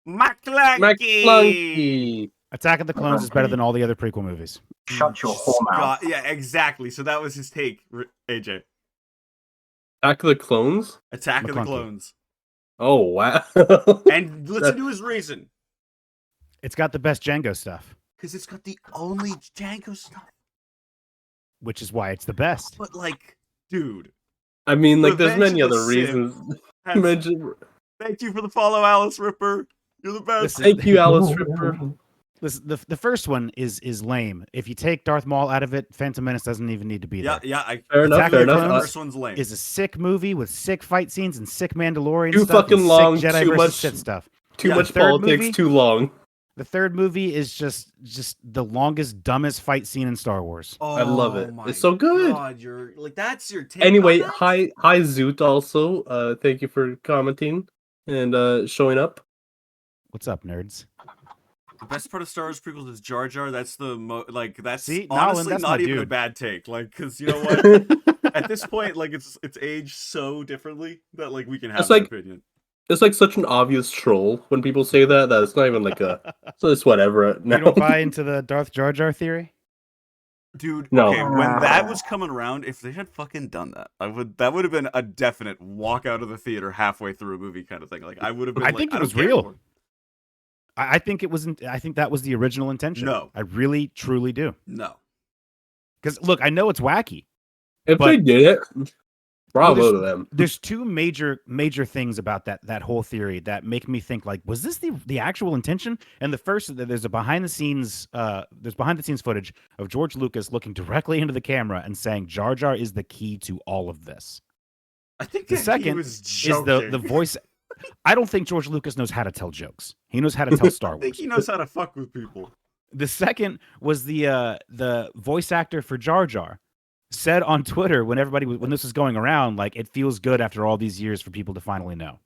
McClunky. McClunky. Attack of the Clones is better than all the other prequel movies. Shut your whore mouth. Yeah, exactly. So that was his take, AJ. Attack of the Clones? Attack of the McClunky. Clones. Oh, wow. And listen to his reason. It's got the best Django stuff, Because it's got the only Django stuff. which is why it's the best. But, like, dude. I mean, like, there's Revenge many of the other Sith reasons. has- Imagine. Thank you for the follow, Alice Ripper. You're the best. Listen, Thank you, Alice Ripper. Listen, the first one is lame. If you take Darth Maul out of it, Phantom Menace doesn't even need to be Yeah, there. yeah. Fair enough, Attack fair of the enough. Clones The first one's lame. Is a sick movie with sick fight scenes and sick Mandalorian Too stuff. fucking and long, sick Jedi too versus much- Sith stuff. Too Yeah, much the third politics, movie- too long. The third movie is just the longest, dumbest fight scene in Star Wars. I love it. my It's so good. God, you're like that's your take. Anyway, on that? hi Zoot also. Thank you for commenting and showing up. What's up, nerds? The best part of Star Wars prequels is Jar Jar. That's the that's See, Nolan, honestly that's not my even a dude. bad take. Like, because you know what? At this point, like it's aged so differently that like we can have It's an like- opinion. It's like such an obvious troll when people say that it's not even like a. So it's whatever. You Now. don't buy into the Darth Jar Jar theory? Dude, No. okay, when that was coming around, if they had fucking done that, that would have been a definite walk out of the theater halfway through a movie kind of thing. Like I would have been. I like, think it don't was care real. anymore. I think it wasn't. I think that was the original intention. No. I really, truly do. No. Because look, I know it's wacky. If but- they did it, bravo there's- to them. There's two major things about that whole theory that make me think like, was this the actual intention? And the first is that there's behind the scenes footage of George Lucas looking directly into the camera and saying Jar Jar is the key to all of this. I think The that he second was Is joking. the voice? I don't think George Lucas knows how to tell jokes. He knows how to tell Star I think Wars. he knows how to fuck with people. The second was the voice actor for Jar Jar said on Twitter when this was going around, like, it feels good after all these years for people to finally know.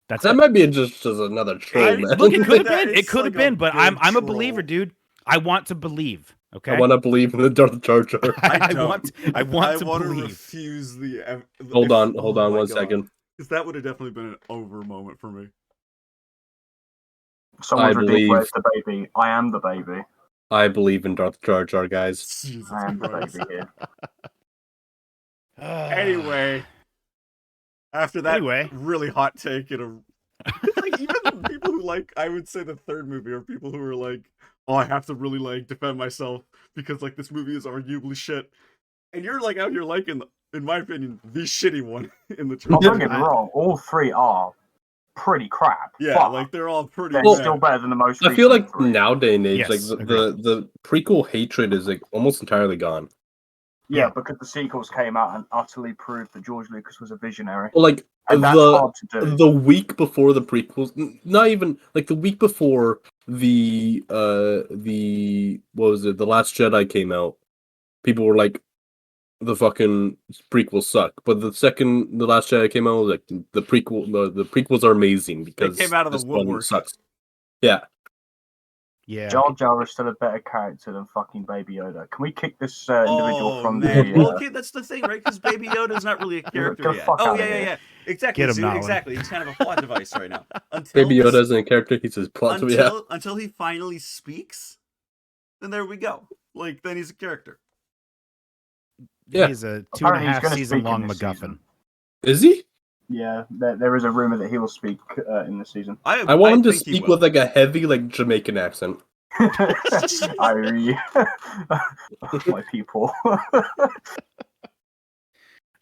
That's That it. might be just another troll, man. Look, it could have That been. is It could have like a been, but big I'm a troll. believer, dude. I want to believe. Okay. I want to believe in the Darth Jar Jar. I don't. want to wanna believe. refuse the. Hold on one second. Because that would have definitely been an over moment for me. Someone's I redeemed believe- where's the baby. I am the baby. I believe in Darth Jar Jar, guys. Jesus I am the Christ. baby here. Anyway, after that Anyway. really hot take and like even the people who like, I would say the third movie are people who are like, oh, I have to really like defend myself because like this movie is arguably shit, and you're like out here liking, in my opinion, the shitty one in the Oh, trilogy. don't get me wrong, all three are pretty crap. Yeah, but like they're all pretty. they're Well, still better than the most. I feel like recent three. nowadays, age, Yes, like the prequel hatred is like almost entirely gone. Yeah, because the sequels came out and utterly proved that George Lucas was a visionary, Well, like and that's the hard to do. the week before the prequels, not even like the week before the what was it, the Last Jedi came out, people were like, the fucking prequels suck. But the second the Last Jedi came out, like the prequels are amazing because came out of the this one woodwork. sucks. Yeah, Yeah. Jar Jar is still a better character than fucking Baby Yoda. Can we kick this individual Oh, from man. the? Well, okay, that's the thing, right? Because Baby Yoda is not really a character Get the yet. fuck Oh, outta yeah, yeah, here. yeah. Exactly. Get him, see, Nolan. exactly. He's kind of a plot device right now. Until Baby Yoda isn't a character; he's his plot. until he finally speaks, then there we go. Like then he's a character. Yeah. He's a Apparently he's 2.5 gonna season speak in long this MacGuffin. season. Is he? Yeah, there is a rumor that he will speak in the season. I want him to think he speak will. with like a heavy like Jamaican accent. Irie, my people.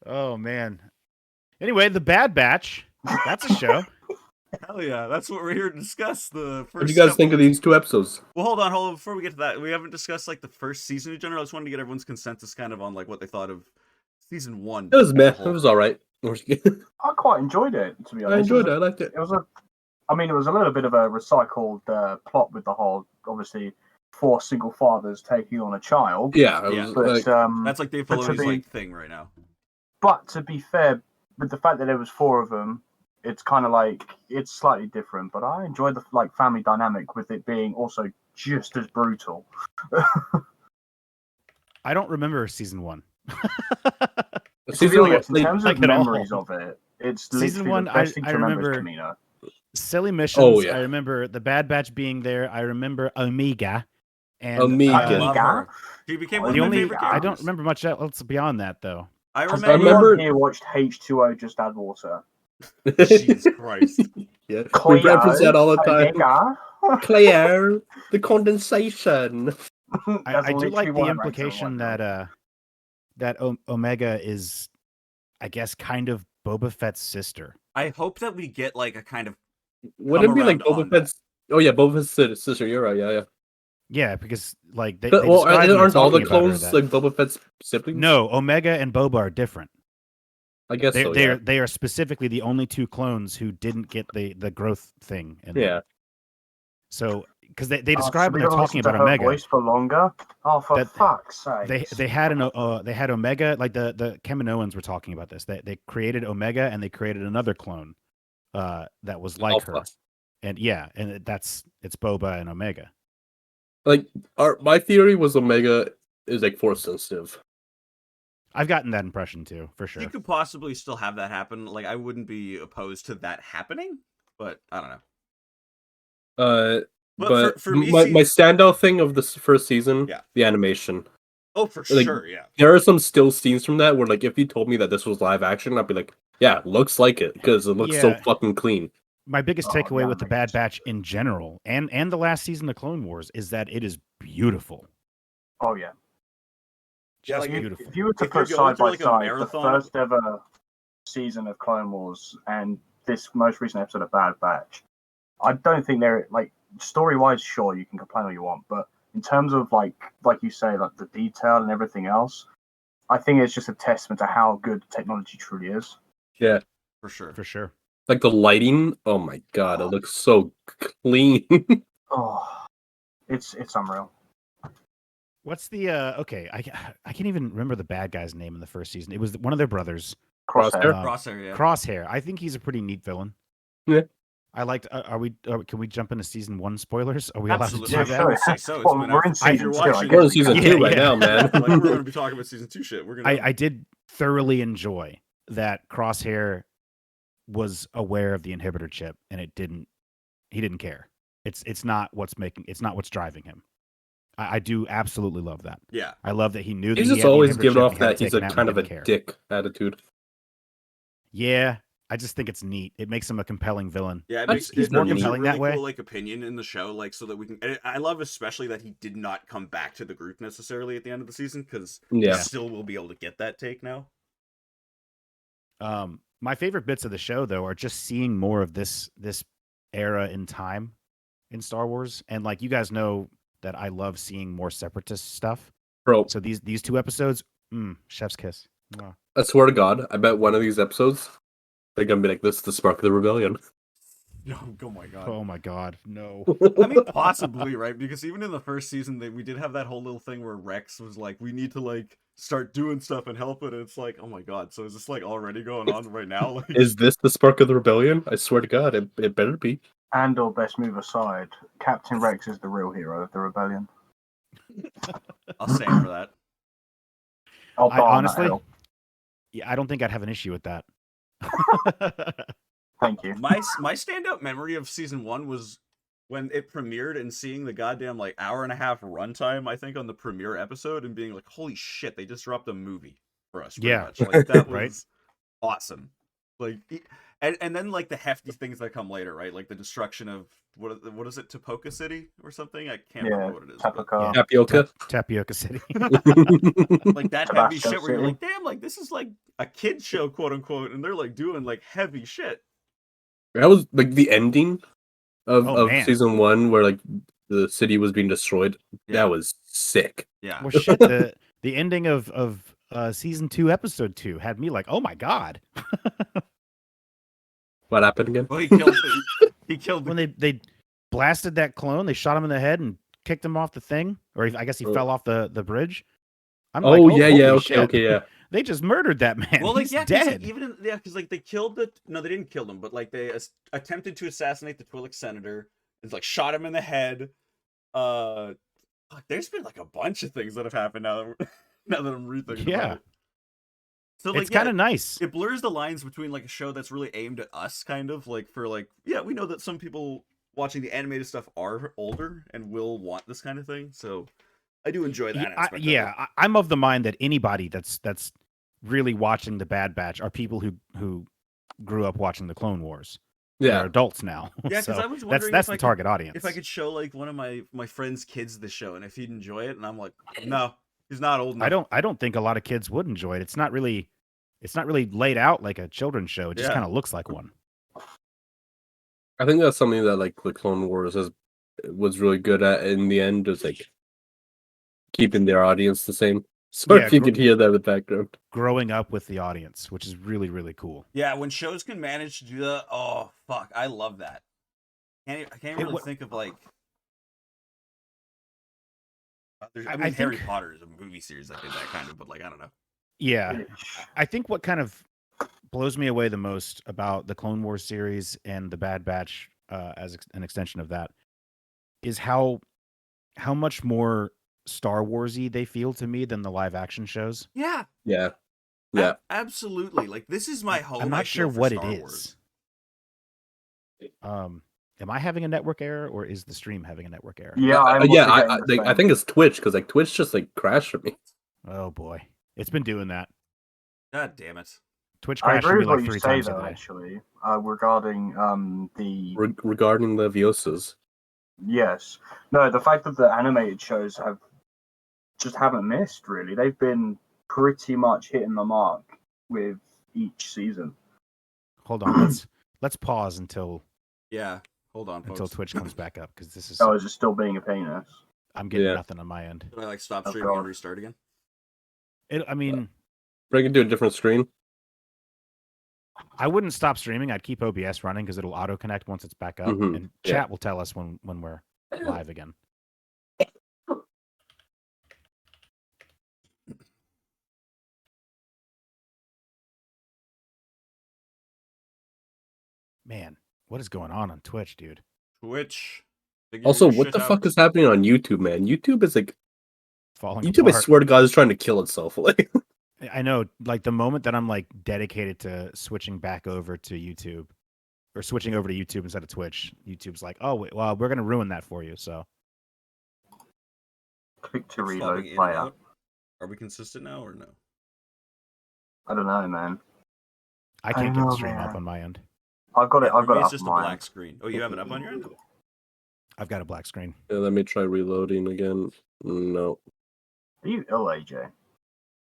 Oh man. Anyway, the Bad Batch. That's a show. Hell yeah, that's what we're here to discuss. The first. What do you guys think of these two episodes? Well, hold on. Before we get to that, we haven't discussed like the first season in general. I just wanted to get everyone's consensus, kind of on like what they thought of season one. It was as a meh. It whole. was all right. I quite enjoyed it, to be honest. I enjoyed it. I liked it. It was I mean, it was a little bit of a recycled plot with the whole, obviously, 4 single fathers taking on a child. Yeah, it Yeah. was But like, That's like Dave But to Filoni's be- like thing right now. but to be fair, with the fact that there was 4 of them, it's kind of like it's slightly different. But I enjoyed the like family dynamic with it being also just as brutal. I don't remember season 1. To be season honest, in like, terms like of at all. memories of it, it's Season literally one, the best thing I to remember is remember- Kamino. Silly missions. Oh, yeah. I remember the Bad Batch being there. I remember Omega. And Omega. I love Amiga. her. She became one the of my only favorite I characters. don't remember much else beyond that though. I Has remember. anyone remember- here watched H2O Just Add Water? Jesus Christ. Yeah, we Cleo, reference that all the time. Omega. Claire, the condensation. I do like the one of implication that Omega is, I guess, kind of Boba Fett's sister. I hope that we get like a kind of Would it be like around on Boba Fett's? Oh yeah, Boba Fett's sister. You're right. Yeah. Yeah, because like they Well, describe when they're aren't all the talking about her clones that- like Boba Fett's siblings? No, Omega and Boba are different. I guess so. Yeah. They are specifically the only two clones who didn't get the growth thing. In them. Yeah. So because they describe when they're talking about her Omega, voice for longer. Oh, for That- fuck's sake! they had Omega, like the Kaminoans were talking about this. They created Omega and they created another clone that was like her. Alpha. And yeah, and it's Boba and Omega. Like, my theory was Omega is like force sensitive. I've gotten that impression too, for sure. You could possibly still have that happen. Like I wouldn't be opposed to that happening, but I don't know. But for me, my standout thing of this first season, Yeah. the animation. oh for like, sure, yeah. There are some still scenes from that where, like, if you told me that this was live action, I'd be like, yeah, looks like it because it looks so Yeah. fucking clean. My biggest Oh, takeaway yeah, with the makes Bad Batch in general, and the last season of Clone Wars, is that it is beautiful. Oh yeah. Yeah, Just like, beautiful. If you were to If you're put going side through, by like, a side the marathon of- first ever season of Clone Wars and this most recent episode of Bad Batch, I don't think they're like story wise. Sure, you can complain all you want, but in terms of like you say, like the detail and everything else, I think it's just a testament to how good technology truly is. Yeah. For sure. For sure. Like the lighting, oh my god, it looks so clean. Oh, it's unreal. What's the okay? I can't even remember the bad guy's name in the first season. It was one of their brothers, Crosshair. Crosshair, yeah. Crosshair. I think he's a pretty neat villain. Yeah. I liked. Can we jump into season 1 spoilers? Are we allowed Absolutely. to Yeah, do sure. that? I would say so. It's Well, been we're out- in if season you're 2, watching I it, We're in guess. season Yeah, 2 right yeah. now, man. like we're going to be talking about season 2 shit. We're gonna. I did thoroughly enjoy that Crosshair was aware of the inhibitor chip, and he didn't care. It's not what's driving him. I do absolutely love that. Yeah. I love that he knew that He's he just had the always inhibitor given chip, off he had it that he's taken a out, and kind he of a didn't care. dick attitude. Yeah, I just think it's neat. It makes him a compelling villain. Yeah, it That's- makes he's it more makes a compelling really that way. cool, like opinion in the show, like so that we can. And I love especially that he did not come back to the group necessarily at the end of the season because Yeah. he still will be able to get that take now. My favorite bits of the show, though, are just seeing more of this era in time in Star Wars, and like you guys know that I love seeing more separatist stuff. Bro, So these 2 episodes, chef's kiss. Mwah. I swear to God, I bet one of these episodes they're gonna be like, this is the spark of the rebellion. No, oh my god. Oh my god, no. I mean, possibly, right? Because even in the first season, we did have that whole little thing where Rex was like, "We need to like start doing stuff and help it." And it's like, oh my god, so is this like already going on right now? Like, Is this the spark of the rebellion? I swear to God, it better be. And or best move aside, Captain Rex is the real hero of the rebellion. I'll stand for that. I'll I die on that honestly, hill. yeah, I don't think I'd have an issue with that. Thank you. My standout memory of season 1 was when it premiered and seeing the goddamn like hour and a half runtime, I think, on the premiere episode and being like, holy shit, they just dropped a movie for us. Pretty Yeah. much. Like that was Right. awesome. Like, and then like the hefty things that come later, right? Like the destruction of what is it, Tapoka City or something? I can't Yeah, remember what it is. but, Tapioca. Tapioca. Tapioca City. like that heavy Tabasco shit where you're City. like, damn, like this is like a kid show, quote unquote, and they're like doing like heavy shit. That was like the ending of, Oh, man. season 1 where like the city was being destroyed. Yeah. That was sick. Yeah. Well, shit, the ending of season 2, episode 2 had me like, oh my god. What happened again? Well, he killed. He killed. When they blasted that clone, they shot him in the head and kicked him off the thing, or I guess he Oh. fell off the bridge. I'm Oh, like, yeah, holy okay, shit. okay, yeah. They just murdered that man. well, like He's yeah, 'cause, dead. like, even because like they killed the no, they didn't kill him, but like they attempted to assassinate the Twi'lek senator and like shot him in the head. Fuck, there's been like a bunch of things that have happened now that I'm rethinking. Yeah. About it. So It's kind of nice. it blurs the lines between like a show that's really aimed at us, kind of like for like, yeah, we know that some people watching the animated stuff are older and will want this kind of thing. So I do enjoy that aspect. I'm of the mind that anybody that's really watching the Bad Batch are people who grew up watching the Clone Wars. They're Yeah. adults now. Yeah, because So I was wondering that's if the target audience. If I could show like one of my friends' kids the show and if he'd enjoy it, and I'm like, no, he's not old enough. I don't think a lot of kids would enjoy it. It's not really laid out like a children's show. It just Yeah. kind of looks like one. I think that's something that like the Clone Wars was really good at in the end, is like keeping their audience the same. So Yeah, if you could hear that in the background. Growing up with the audience, which is really, really cool. Yeah, when shows can manage to do that, oh fuck, I love that. I can't really think of like. I Harry think- Potter is a movie series that did that kind of, but like I don't know. Yeah, I think what kind of blows me away the most about the Clone Wars series and the Bad Batch as an extension of that is how much more Star Warsy they feel to me than the live action shows. Yeah, Yeah. Yeah. absolutely. Like this is my home. I'm I not sure feel for what Star it Wars. is. Am I having a network error or is the stream having a network error? Yeah, I'm yeah, also I getting the I same. think it's Twitch, because like Twitch just like crashed for me. Oh boy, it's been doing that. God damn it. Twitch I crashed for agree me with like what you 3 say times though, today. actually, regarding the Regarding the Viosas. yes, no, the fact that the animated shows haven't missed really. They've been pretty much hitting the mark with each season. Hold on, let's pause until Yeah, hold on, folks. Twitch comes back up because this is Oh, is it still being a penis? I'm getting Yeah. nothing on my end. Should I like stop Oh, streaming God. and restart again? I mean, Bring it to a different screen. I wouldn't stop streaming. I'd keep OBS running because it'll auto connect once it's back up, Mhm, and yeah. chat will tell us when we're live again. Man, what is going on Twitch, dude? Twitch. figure Also, your what shit the out. fuck is happening on YouTube, man? YouTube is like Falling YouTube. I apart. swear to God, is trying to kill itself. Like, I know, like the moment that I'm like dedicated to switching back over to YouTube, or switching over to YouTube instead of Twitch, YouTube's like, oh, wait, well, we're gonna ruin that for you. So Click to Keep reload swapping in and player. out. Are we consistent now or no? I don't know, man. I can't get know, the stream up man. on my end. I've got it. Yeah, I've for got me, it it's up just on a mine. black screen. Oh, you have it up on your end? I've got a black screen. yeah, let me try reloading again. No. Are you ill, AJ?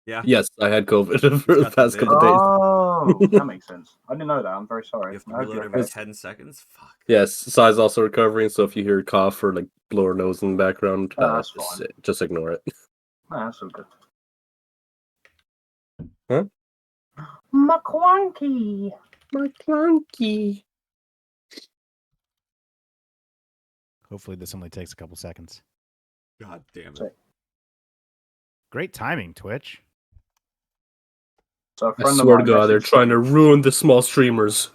Yeah. Yes, I had COVID for the got the past vid. couple days. Oh, that makes sense. I didn't know that. I'm very sorry. You have to I hope reload you're every okay. 10 seconds? Fuck. Yes, Sai's also recovering, so if you hear a cough or like blow her nose in the background, Oh, that's just ignore it. No, that's all good. Huh? McQuanky. My clunky. Hopefully, this only takes a couple seconds. God damn So- it. Great timing, Twitch. So a I friend of swear to mine God, they're messaged trying to me. ruin the small streamers.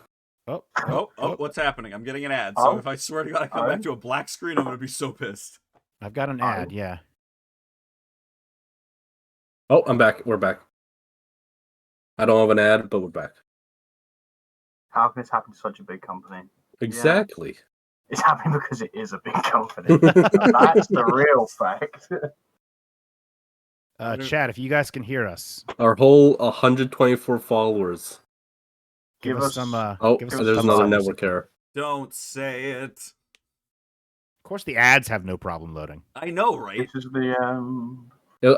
Oh, what's happening? I'm getting an ad. So Oh. if I swear to God I come Oh. back to a black screen, I'm going to be so pissed. I've got an Oh. ad. Yeah. Oh, I'm back. We're back. I don't have an ad, but we're back. How can this happen to such a big company? Exactly. It's happening because it is a big company. That's the real fact. Chat, if you guys can hear us, Our whole 124 followers. give Give us us- some. Oh, give us us some there's thumbs another up. network error. Don't say it. Of course, the ads have no problem loading. I know, right? This is the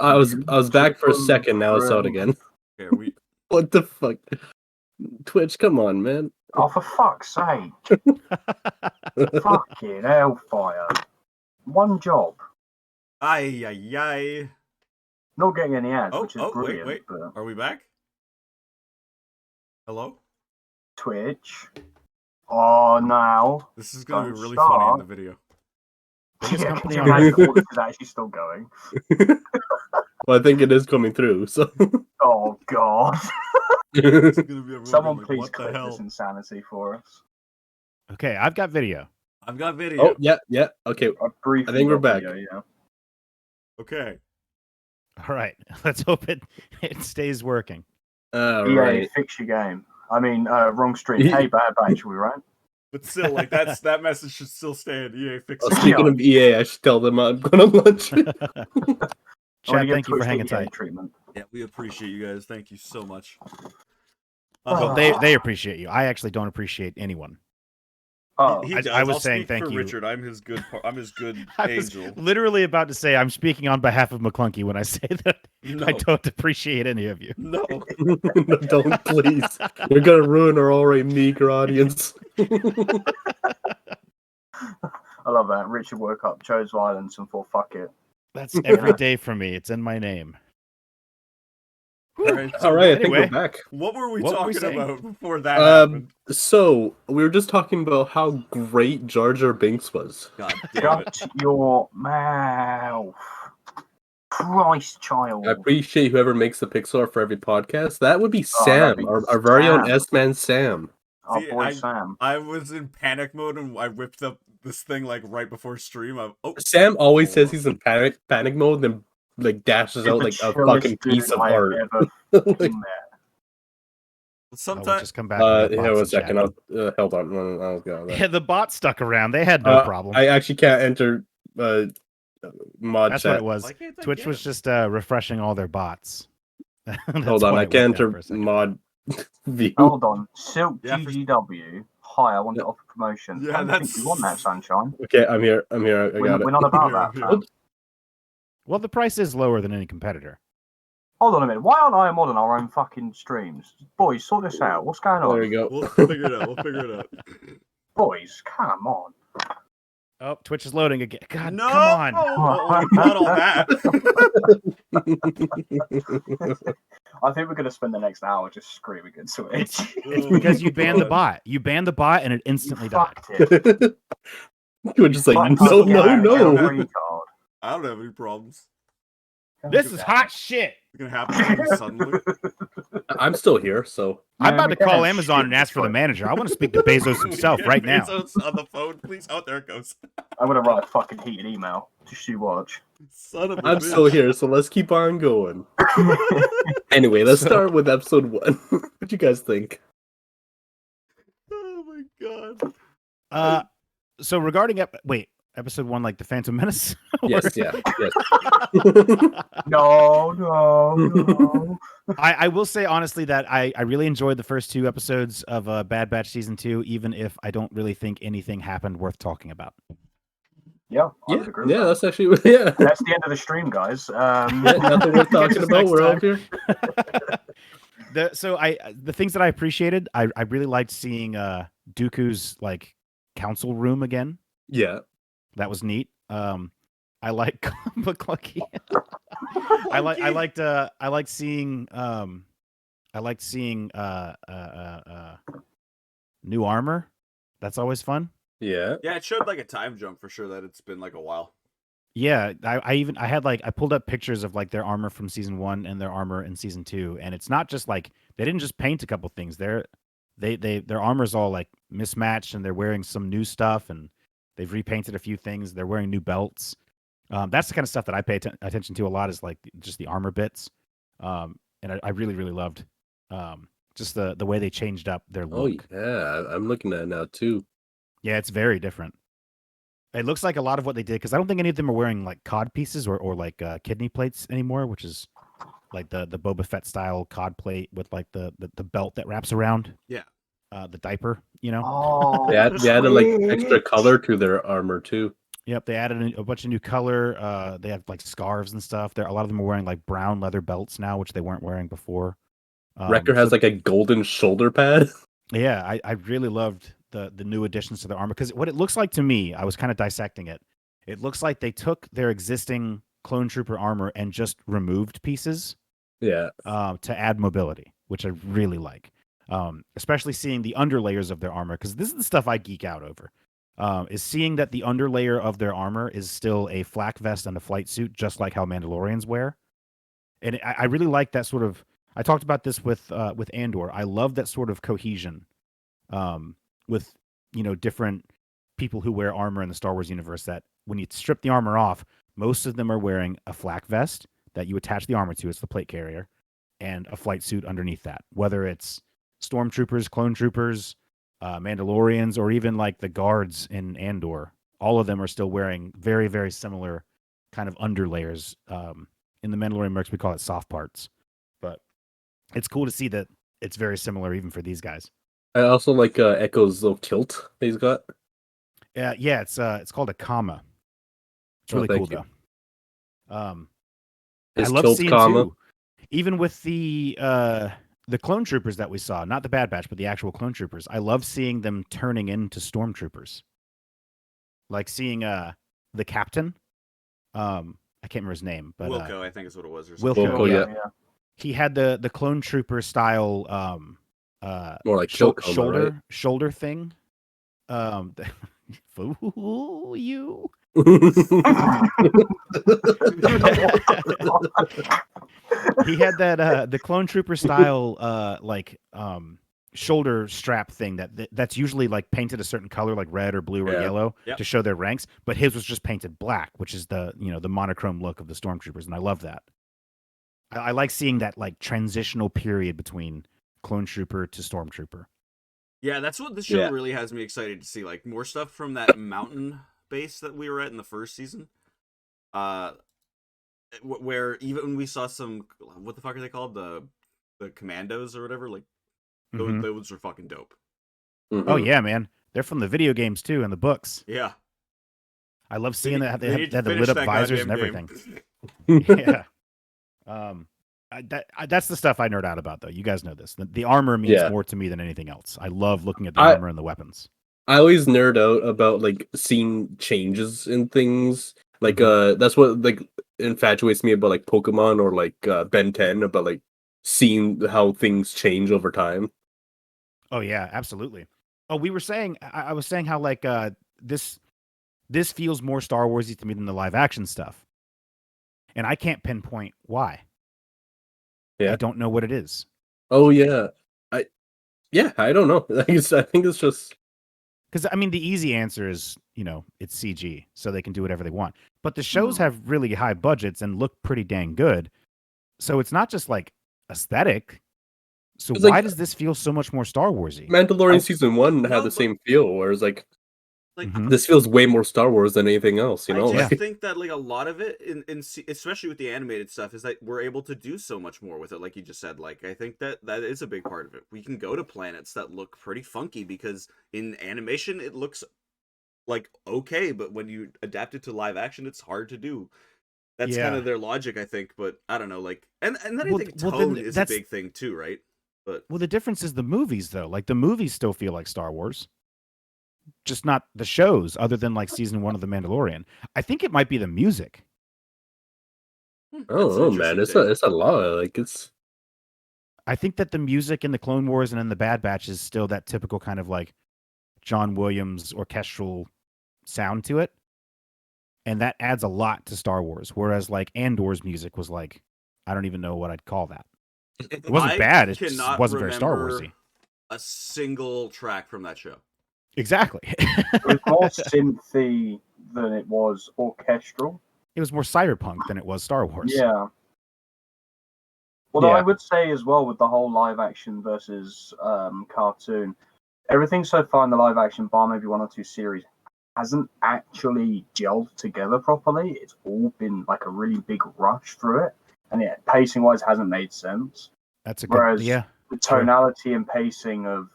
I was back for a second. Now it's out again. Okay, we What the fuck? Twitch, come on, man. Oh, for fuck's sake! Fucking hellfire! One job, Ay ay ay. not getting any ads, Oh, which is wait, brilliant. wait. But Are we back? Hello? Twitch. Oh, now. This is going to be Don't really funny in the start. video. Biggest Yeah, company can on you imagine earth. all this is actually still going? Well, I think it is coming through. So. Oh god! It's going to be everyone Someone like, please what the clip hell? this insanity for us. Okay, I've got video. I've got video. Oh, yeah. Okay. A brief. I think we're back. video, yeah. Okay. All right, let's hope it stays working. EA, Right. fix your game. I mean, wrong stream. Hey, Bad Batch, we right? But still, like that message should still stand. EA fix Oh, it. speaking of EA, I should tell them I'm going on lunch. I wanna Chad, give thank you for Twitch the hanging EA tight. treatment. Yeah, we appreciate you guys. Thank you so much. Well, they appreciate you. I actually don't appreciate anyone. Oh, He I- does. I was I'll saying speak thank for you. Richard. I'm his good. I'm his good I was angel. literally about to say I'm speaking on behalf of McClunky when I say that No, I don't appreciate any of you. no. No, don't, please. You're going to ruin our already meager audience. I love that. Richard woke up, chose violence, and thought, fuck it. That's every day for me. It's in my name. All right. All right, I think Anyway. we're back. What were we What were we talking saying? about before that happened? So we were just talking about how great Jar Jar Binks was. God damn it. Shut your mouth. Christ, child. I appreciate whoever makes the Pixar for every podcast. That would be Oh, that'd Sam, be our very own Sam. S-Man Sam. Oh, See, boy, Sam. I was in panic mode and I whipped up this thing like right before stream. Sam always says he's in panic mode, then like dashes He's out the like a chillest fucking dude piece of I have art. ever Like, fucking met. We'll Sometimes just come back. with here, bots one in second. chat. Hold on. I'll go. Yeah, the bot stuck around. They had no problem. I actually can't enter mod That's chat. what it was. why can't I Twitch get was it? just refreshing all their bots. That's Hold on, why I it can't went down enter for a second. mod view. Hold on. Silk Yeah, for- GGW. Hi, I want to offer promotion. Yeah, I don't think that's- you want that, sunshine. Okay, I'm here. I We're got it. not about Here, that, here. fam. Well, the price is lower than any competitor. Hold on a minute. Why aren't I on our own fucking streams? Boys, sort this out. What's going There on? we go. We'll figure it out. We'll figure it out. Boys, come on. Oh, Twitch is loading again. God, No, come on. Oh, not all that. I think we're going to spend the next hour just screaming at Switch. It's because you banned the God. bot. You banned the bot and it instantly You died. fucked it. You were just like, Fucked no, up, no, yeah, no. you're a retard. I don't have any problems. This is hot shit. It's gonna happen suddenly. I'm still here, so I'm about we to call can't Amazon shit and ask for the Twitch. manager. I want to speak to Bezos himself Get right now. Bezos on the phone, please. Oh, there it goes. I'm going to write a fucking heated email. Just you watch. Son of a I'm bitch. still here. So let's keep on going. Anyway, let's start with episode 1. What you guys think? Oh my god. So regarding episode 1, like the Phantom Menace. Yes, yeah, yes. No. I will say honestly that I really enjoyed the first 2 episodes of Bad Batch season 2, even if I don't really think anything happened worth talking about. Yeah, I Yeah, would agree with yeah, that. that's actually yeah. That's the end of the stream, guys. Yeah, nothing worth talking us about. next We're time. out here. The things that I appreciated, I really liked seeing Dooku's like council room again. Yeah, That was neat. I like McClucky. I liked seeing new armor. That's always fun. yeah. Yeah, it showed like a time jump for sure that it's been like a while. Yeah, I pulled up pictures of like their armor from season 1 and their armor in season 2, and it's not just like they didn't just paint a couple things. Their armor's all like mismatched, and they're wearing some new stuff, and they've repainted a few things. They're wearing new belts. That's the kind of stuff that I pay attention to a lot, is like just the armor bits. And I really loved just the way they changed up their Oh look. yeah, I'm looking at it now too. Yeah, it's very different. It looks like a lot of what they did, because I don't think any of them are wearing like cod pieces or like kidney plates anymore, which is like the Boba Fett style cod plate with like the belt that wraps around. Yeah. The diaper, you know. Oh, They added like extra Switch. color to their armor too. Yep, they added a bunch of new color. They have like scarves and stuff. A lot of them are wearing like brown leather belts now, which they weren't wearing before. Wrecker has so- like a golden shoulder pad. Yeah, I really loved the new additions to the armor, because what it looks like to me, I was kind of dissecting it. It looks like they took their existing clone trooper armor and just removed pieces Yeah, to add mobility, which I really like. Especially seeing the underlayers of their armor, because this is the stuff I geek out over. Is seeing that the underlayer of their armor is still a flak vest and a flight suit, just like how Mandalorians wear. And I really like that sort of. I talked about this with Andor. I love that sort of cohesion, with different people who wear armor in the Star Wars universe. That when you strip the armor off, most of them are wearing a flak vest that you attach the armor to. It's the plate carrier, and a flight suit underneath that. Whether it's stormtroopers, clone troopers, Mandalorians, or even like the guards in Andor, all of them are still wearing very, very similar kind of underlayers. In the Mandalorian mercs, we call it soft parts, but it's cool to see that it's very similar even for these guys. I also like Echo's little kilt that he's got. Yeah, it's called a comma. It's really cool thank you. though. I His love kilt seeing comma. too, even with the clone troopers that we saw, not the Bad Batch, but the actual clone troopers. I love seeing them turning into stormtroopers. Like seeing the captain. I can't remember his name, but Wilco, I think is what it was. Or Wilco, something. Wilco, yeah. he had the clone trooper style More like kilt comma, shoulder right? shoulder thing. Fool you. He had that the clone trooper style shoulder strap thing that's usually like painted a certain color, like red or blue or Yeah. yellow, Yep. to show their ranks, but his was just painted black, which is the monochrome look of the stormtroopers, and I love that. I like seeing that like transitional period between clone trooper to stormtrooper. Yeah, that's what this show Yeah. really has me excited to see. Like more stuff from that mountain base that we were at in the first season. Where even we saw some, what the fuck are they called? The commandos or whatever. Like Mhm. those were fucking dope. Oh yeah, man, they're from the video games too and the books. Yeah, I love seeing that they need had to the finish lit up that visors and goddamn everything. game. Yeah. That's the stuff I nerd out about, though. You guys know this. The armor means Yeah. more to me than anything else. I love looking at the I- armor and the weapons. I always nerd out about like seeing changes in things. Like Mhm. that's what like infatuates me about like Pokemon or like Ben 10, about like seeing how things change over time. Oh yeah, absolutely. Oh, we were saying I was saying how like this feels more Star Warsy to me than the live action stuff, and I can't pinpoint why. Yeah. I don't know what it is. Oh yeah. I don't know. I think it's just Because I mean, the easy answer is it's CG, so they can do whatever they want. But the shows have really high budgets and look pretty dang good, so it's not just like aesthetic. So It's why like- does this feel so much more Star Warsy? Mandalorian season 1 had No, the but- same feel, whereas like Like Mhm. this feels way more Star Wars than anything else, you I know? just Like, think that like a lot of it, especially with the animated stuff, is that we're able to do so much more with it. Like you just said, like I think that is a big part of it. We can go to planets that look pretty funky because in animation it looks like okay, but when you adapt it to live action, it's hard to do. That's kind Yeah. of their logic, I think. But I don't know, like, and then I Well, think well, then tone is a that's- big thing too, right? But Well, the difference is the movies, though. Like the movies still feel like Star Wars, just not the shows. Other than like season 1 of The Mandalorian, I think it might be the music. I don't know, man. It's a lot. Like it's I think that the music in the Clone Wars and in the Bad Batch is still that typical kind of like John Williams orchestral sound to it, and that adds a lot to Star Wars. Whereas like Andor's music was like, I don't even know what I'd call that. It wasn't bad. It just cannot wasn't very Star remember Warsy. a single track from that show. Exactly. It was more synthy than it was orchestral. It was more cyberpunk than it was Star Wars. Yeah. Although Yeah. I would say as well with the whole live action versus cartoon, everything so far in the live action, bar maybe 1 or 2 series, hasn't actually gelled together properly. It's all been like a really big rush through it, and it pacing wise hasn't made sense. That's a good. Whereas Yeah. the True. tonality and pacing of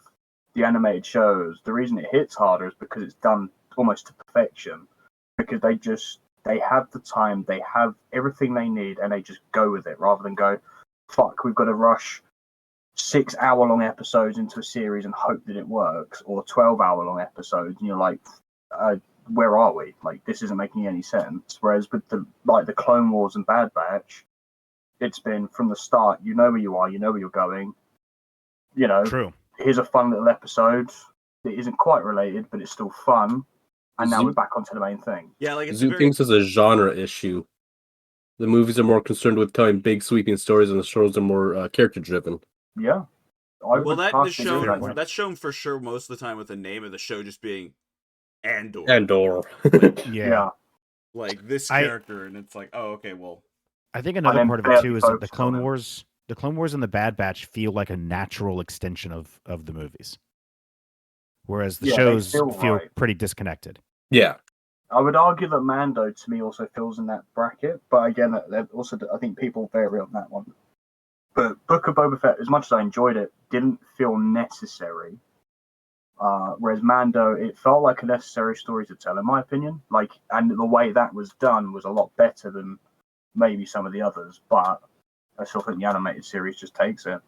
the animated shows, the reason it hits harder is because it's done almost to perfection. Because they have the time, they have everything they need, and they just go with it rather than go, fuck, we've got to rush 6-hour-long episodes into a series and hope that it works, or 12-hour-long episodes, and you're like, where are we? Like, this isn't making any sense. Whereas with the Clone Wars and Bad Batch, it's been from the start, you know where you are, you know where you're going. You know, True. here's a fun little episode. It isn't quite related, but it's still fun. And now Zoo- we're back onto the main thing. Yeah, like it's Zoo very thinks it's a genre issue. The movies are more concerned with telling big sweeping stories, and the shows are more character driven. Yeah. well that is partially agree with point. that's shown for sure most of the time with the name of the show just being Andor. Andor. Yeah. Like this I- character, and it's like, oh, okay, well, I think another then part of it barely too is that focused on it. the the Clone Wars and the Bad Batch feel like a natural extension of the movies, whereas the Yeah, they shows feel feel right. pretty disconnected. Yeah. I would argue that Mando to me also fills in that bracket, but again, also I think people vary on that one. But Book of Boba Fett, as much as I enjoyed it, didn't feel necessary. Whereas Mando, it felt like a necessary story to tell, in my opinion. Like, and the way that was done was a lot better than maybe some of the others. But I still think the animated series just takes it.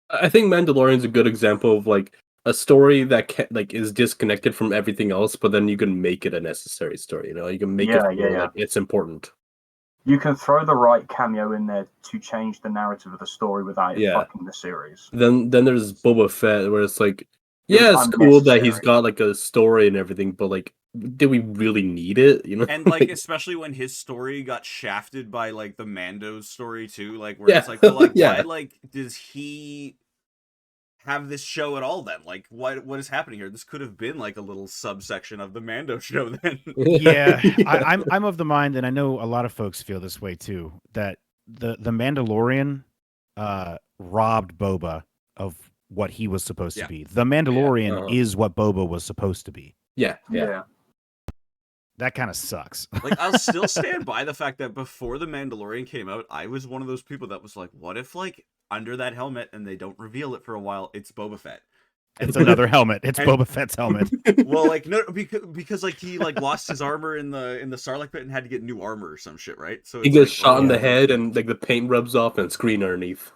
I think Mandalorian's a good example of like a story that is disconnected from everything else, but then you can make it a necessary story. You know, you can make it feel like it's important. You can throw the right cameo in there to change the narrative of the story without it fucking the series. Then there's Boba Fett, where it's like, yeah, it's cool that he's got like a story and everything, but like, did we really need it? You know, and like especially when his story got shafted by like the Mando's story too, like where it's like, well, like why like does he have this show at all then? Like what is happening here? This could have been like a little subsection of the Mando show then. Yeah. I'm of the mind, and I know a lot of folks feel this way too, that the Mandalorian robbed Boba of what he was supposed to be. The Mandalorian is what Boba was supposed to be. Yeah. That kind of sucks. Like, I'll still stand by the fact that before The Mandalorian came out, I was one of those people that was like, what if, like, under that helmet, and they don't reveal it for a while, it's Boba Fett? It's another helmet. It's Boba Fett's helmet. Well, like, no, because like, he, like, lost his armor in the Sarlacc pit and had to get new armor or some shit, right? So he gets shot in the head, and, like, the paint rubs off, and it's green underneath.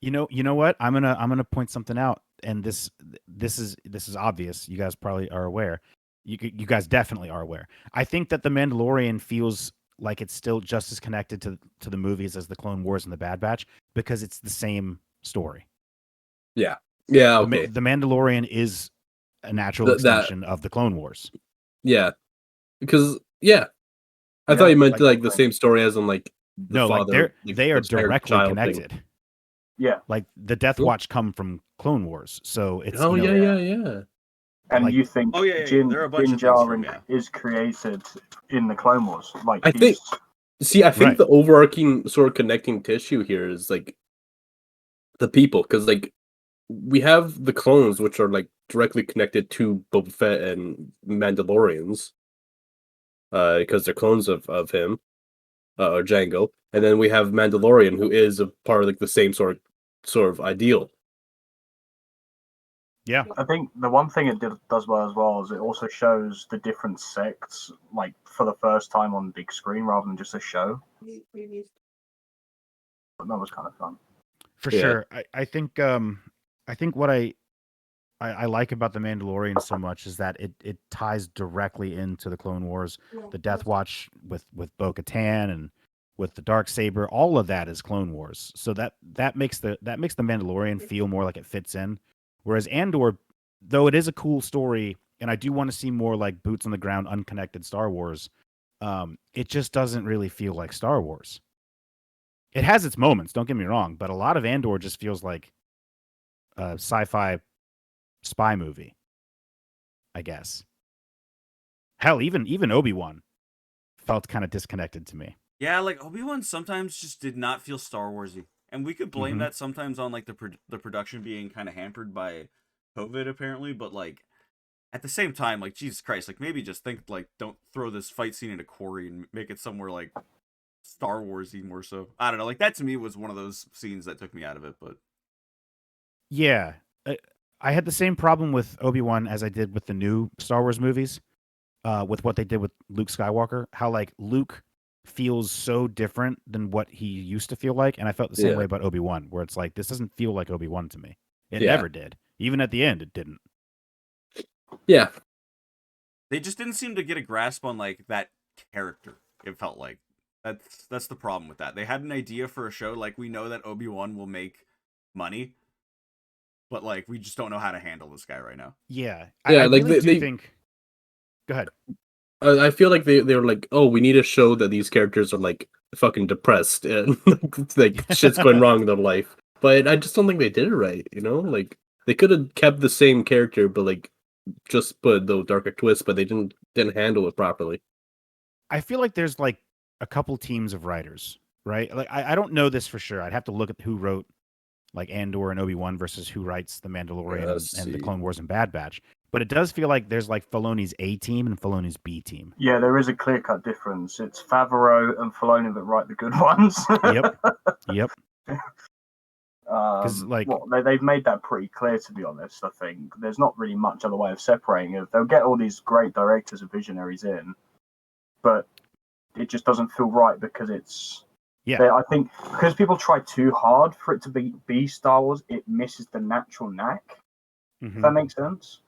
You know what? I'm gonna point something out, and this is obvious. You guys probably are aware. You guys definitely are aware. I think that The Mandalorian feels like it's still just as connected to the movies as the Clone Wars and the Bad Batch because it's the same story. Yeah. Yeah. Okay. The Mandalorian is a natural extension of the Clone Wars. Yeah. Because I thought you meant like the same story as in like the father. Like they are directly connected. Thing. Yeah. Like the Death Watch come from Clone Wars, so it's yeah. And like, you think Din Djarin is created in the Clone Wars? Like I think the overarching sort of connecting tissue here is like the people, because like we have the clones, which are like directly connected to Boba Fett and Mandalorians, because they're clones of him, or Jango, and then we have Mandalorian, who is a part of like the same sort of ideal. Yeah, I think the one thing it does well as well is it also shows the different sects, like for the first time on big screen rather than just a show. But that was kind of fun. For sure. I think what I like about the Mandalorian so much is that it ties directly into the Clone Wars, the Death Watch with Bo-Katan and with the Darksaber. All of that is Clone Wars. So that makes the Mandalorian feel more like it fits in. Whereas Andor, though it is a cool story, and I do want to see more like boots on the ground, unconnected Star Wars, it just doesn't really feel like Star Wars. It has its moments, don't get me wrong, but a lot of Andor just feels like a sci-fi spy movie, I guess. Hell, even Obi-Wan felt kind of disconnected to me. Yeah, like Obi-Wan sometimes just did not feel Star Warsy. And we could blame that sometimes on like the production being kind of hampered by COVID apparently, but like at the same time, like Jesus Christ, like maybe just think like don't throw this fight scene in a quarry and make it somewhere like Star Warsy more so. I don't know, like that to me was one of those scenes that took me out of it, but yeah, I had the same problem with Obi-Wan as I did with the new Star Wars movies, with what they did with Luke Skywalker. How like Luke feels so different than what he used to feel like, and I felt the same way about Obi-Wan, where it's like this doesn't feel like Obi-Wan to me. It never did. Even at the end, it didn't. Yeah, they just didn't seem to get a grasp on like that character. It felt like that's the problem with that. They had an idea for a show, like we know that Obi-Wan will make money, but like we just don't know how to handle this guy right now. Yeah, I like really do think. Go ahead. I feel like they were like, oh, we need to show that these characters are like fucking depressed and like shit's going wrong in their life. But I just don't think they did it right. You know, like they could have kept the same character, but like just put the darker twist. But they didn't handle it properly. I feel like there's like a couple teams of writers, right? Like I don't know this for sure. I'd have to look at who wrote like Andor and Obi-Wan versus who writes The Mandalorian Let's and The see. Clone Wars and Bad Batch. But it does feel like there's like Filoni's A team and Filoni's B team. Yeah, there is a clear-cut difference. It's Favreau and Filoni that write the good ones. Yep. like- they've made that pretty clear, to be honest. I think there's not really much other way of separating it. They'll get all these great directors and visionaries in, but it just doesn't feel right because it's. Yeah. I think because people try too hard for it to be Star Wars, it misses the natural knack. If Mhm. that makes sense.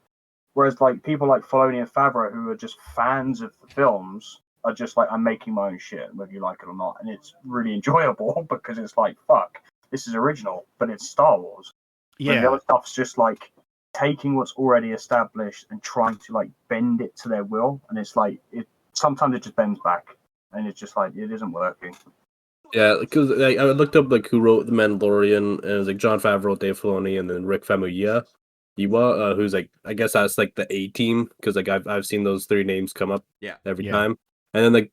Whereas like people like Filoni and Favreau, who are just fans of the films, are just like, I'm making my own shit, whether you like it or not, and it's really enjoyable because it's like, fuck, this is original, but it's Star Wars. And the Yeah. other stuff's just like taking what's already established and trying to like bend it to their will, and it's like sometimes it just bends back, and it's just like it isn't working. Yeah, because like, I looked up like who wrote The Mandalorian, and it was like Jon Favreau, Dave Filoni, and then Rick Famuyiwa, who's like, I guess that's like the A team, because like I've seen those three names come up every Yeah. time. And then like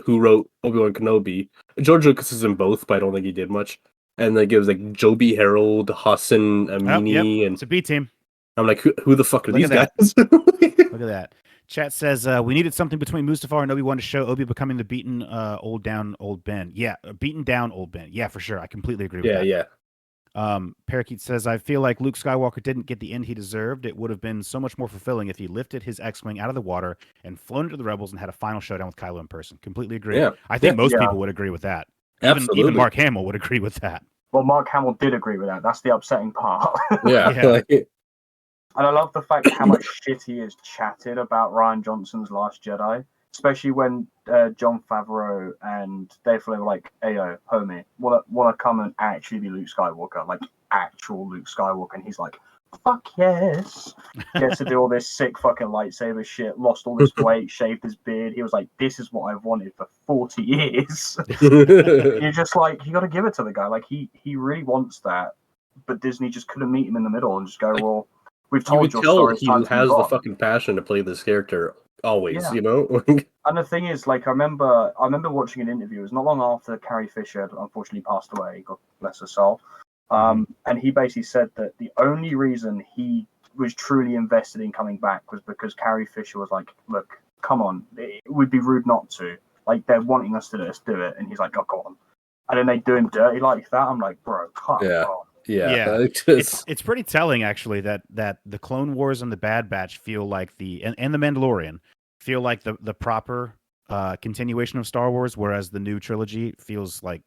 who wrote Obi-Wan Kenobi. George Lucas is in both, but I don't think he did much. And like it was like Joby Harold, Hassan Amini, and It's a B team. I'm like, who the fuck are Look these at guys? Look at that. Chat says we needed something between Mustafar and Obi-Wan to show Obi becoming the beaten old Ben. Yeah, beaten down old Ben. Yeah, for sure. I completely agree with that. yeah. Parakeet says, I feel like Luke Skywalker didn't get the end he deserved. It would have been so much more fulfilling if he lifted his X-Wing out of the water and flown into the Rebels and had a final showdown with Kylo in person. Completely agree. Yeah. I think most Yeah. people would agree with that. Absolutely. Even Mark Hamill would agree with that. Well, Mark Hamill did agree with that. That's the upsetting part. Yeah. Yeah. Like, And I love the fact how much shit he has chatted about Rian Johnson's Last Jedi, especially when Jon Favreau and Dave Filoni were like, "Hey, yo, homie, want to come and actually be Luke Skywalker, like actual Luke Skywalker?" And he's like, "Fuck yes!" Gets to do all this sick fucking lightsaber shit. Lost all this weight, shaved his beard. He was like, "This is what I've wanted for 40 years." You're just like, you got to give it to the guy. Like he really wants that, but Disney just couldn't meet him in the middle and just go, "Well, we've you told would your tell story. he Time to has move the on." fucking passion to play this character always, Yeah. you know? And the thing is, like, I remember watching an interview. It was not long after Carrie Fisher had unfortunately passed away. God bless her soul. And he basically said that the only reason he was truly invested in coming back was because Carrie Fisher was like, "Look, come on, it would be rude not to. Like, they're wanting us to do it." And he's like, "Oh, go on." And then they do him dirty like that. I'm like, bro, come Yeah. on. Yeah. It's pretty telling actually that the Clone Wars and the Bad Batch feel like and the Mandalorian feel like the proper continuation of Star Wars, whereas the new trilogy feels like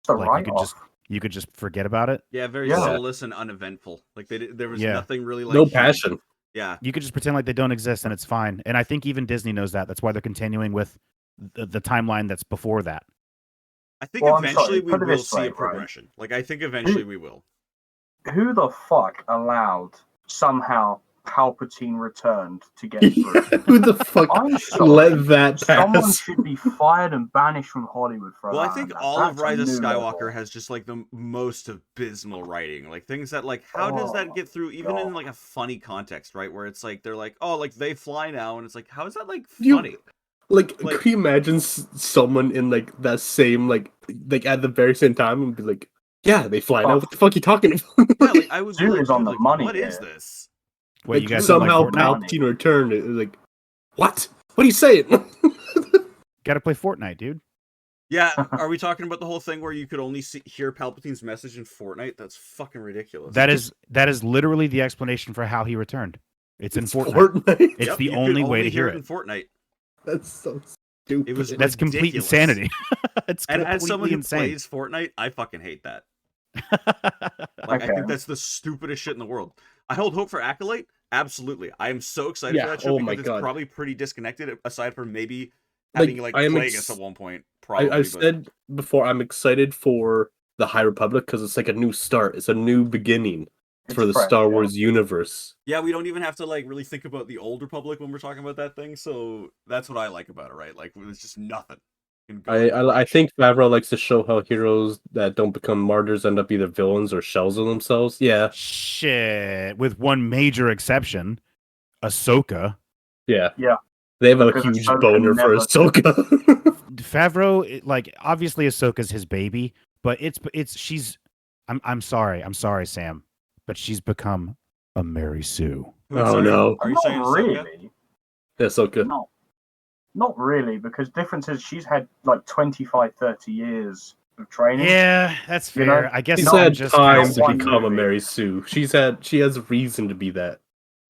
It's a like write-off. you could just forget about it. Yeah, very Yeah. soulless and uneventful. Like there was Yeah. nothing really like no huge. passion. Yeah, You could just pretend like they don't exist and it's fine. And I think even Disney knows that. That's why they're continuing with the timeline that's before that. I think Well, I'm eventually sorry, we put it will this see way, a right? progression. Like I think eventually we will. Who the fuck allowed somehow Palpatine returned to get through? Who the fuck I'm sorry. let that Someone pass? should be fired and banished from Hollywood for Well, I that. think That's all of a Rise of new Skywalker level. has just like the most abysmal writing. Like things that like how does that Oh, get through even in God. like a funny context, right? Where it's like they're like, "Oh, like they fly now." And it's like, "How is that like You- funny?" Like, Like- can you imagine someone in like that same like at the very same time and be like, "Yeah, they fly now. Oh. What the fuck are you talking about?" Yeah, like I would be Dude like, is on "Dude, the like, money what is here. this?" Wait, you Like, guys don't like somehow Fortnite? Palpatine returned. It was like, what? What are you saying? Got to play Fortnite, dude. Yeah, are we talking about the whole thing where you could only hear Palpatine's message in Fortnite? That's fucking ridiculous. That is literally the explanation for how he returned. It's in It's Fortnite. It's Yep, the you could only way only to hear it in it. Fortnite. That's so stupid. It was That's complete ridiculous. insanity. It's And completely as someone who insane. plays Fortnite, I fucking hate that. Like, I Okay. think that's the stupidest shit in the world. I hold hope for Acolyte. Absolutely. I am so excited Yeah, for that show oh because my it's God. probably pretty disconnected, aside from maybe Like, having like I am Plagueis at one point. Probably. I've but- said before, I'm excited for the High Republic because it's like a new start. It's a new beginning for the fresh, Star yeah. Wars universe. Yeah, we don't even have to like really think about the old Republic when we're talking about that thing. So that's what I like about it, right? Like it's just nothing. You can go in the I direction. think Favreau likes to show how heroes that don't become martyrs end up either villains or shells of themselves. Yeah, Shit. With one major exception, Ahsoka. yeah, Yeah. They have a Because huge Ahsoka boner for never- Ahsoka. Favreau, like obviously Ahsoka's his baby, but she's I'm sorry, Sam, but she's become a Mary Sue. Who, Oh, sorry? no. Are you Not saying Ahsoka? really. Ahsoka. Not really, because difference is she's had like 25, 30 years of training. Yeah, that's You fair. know, I guess She's I'm had just kind time of to one become a movie. Mary Sue. She has reason to be that.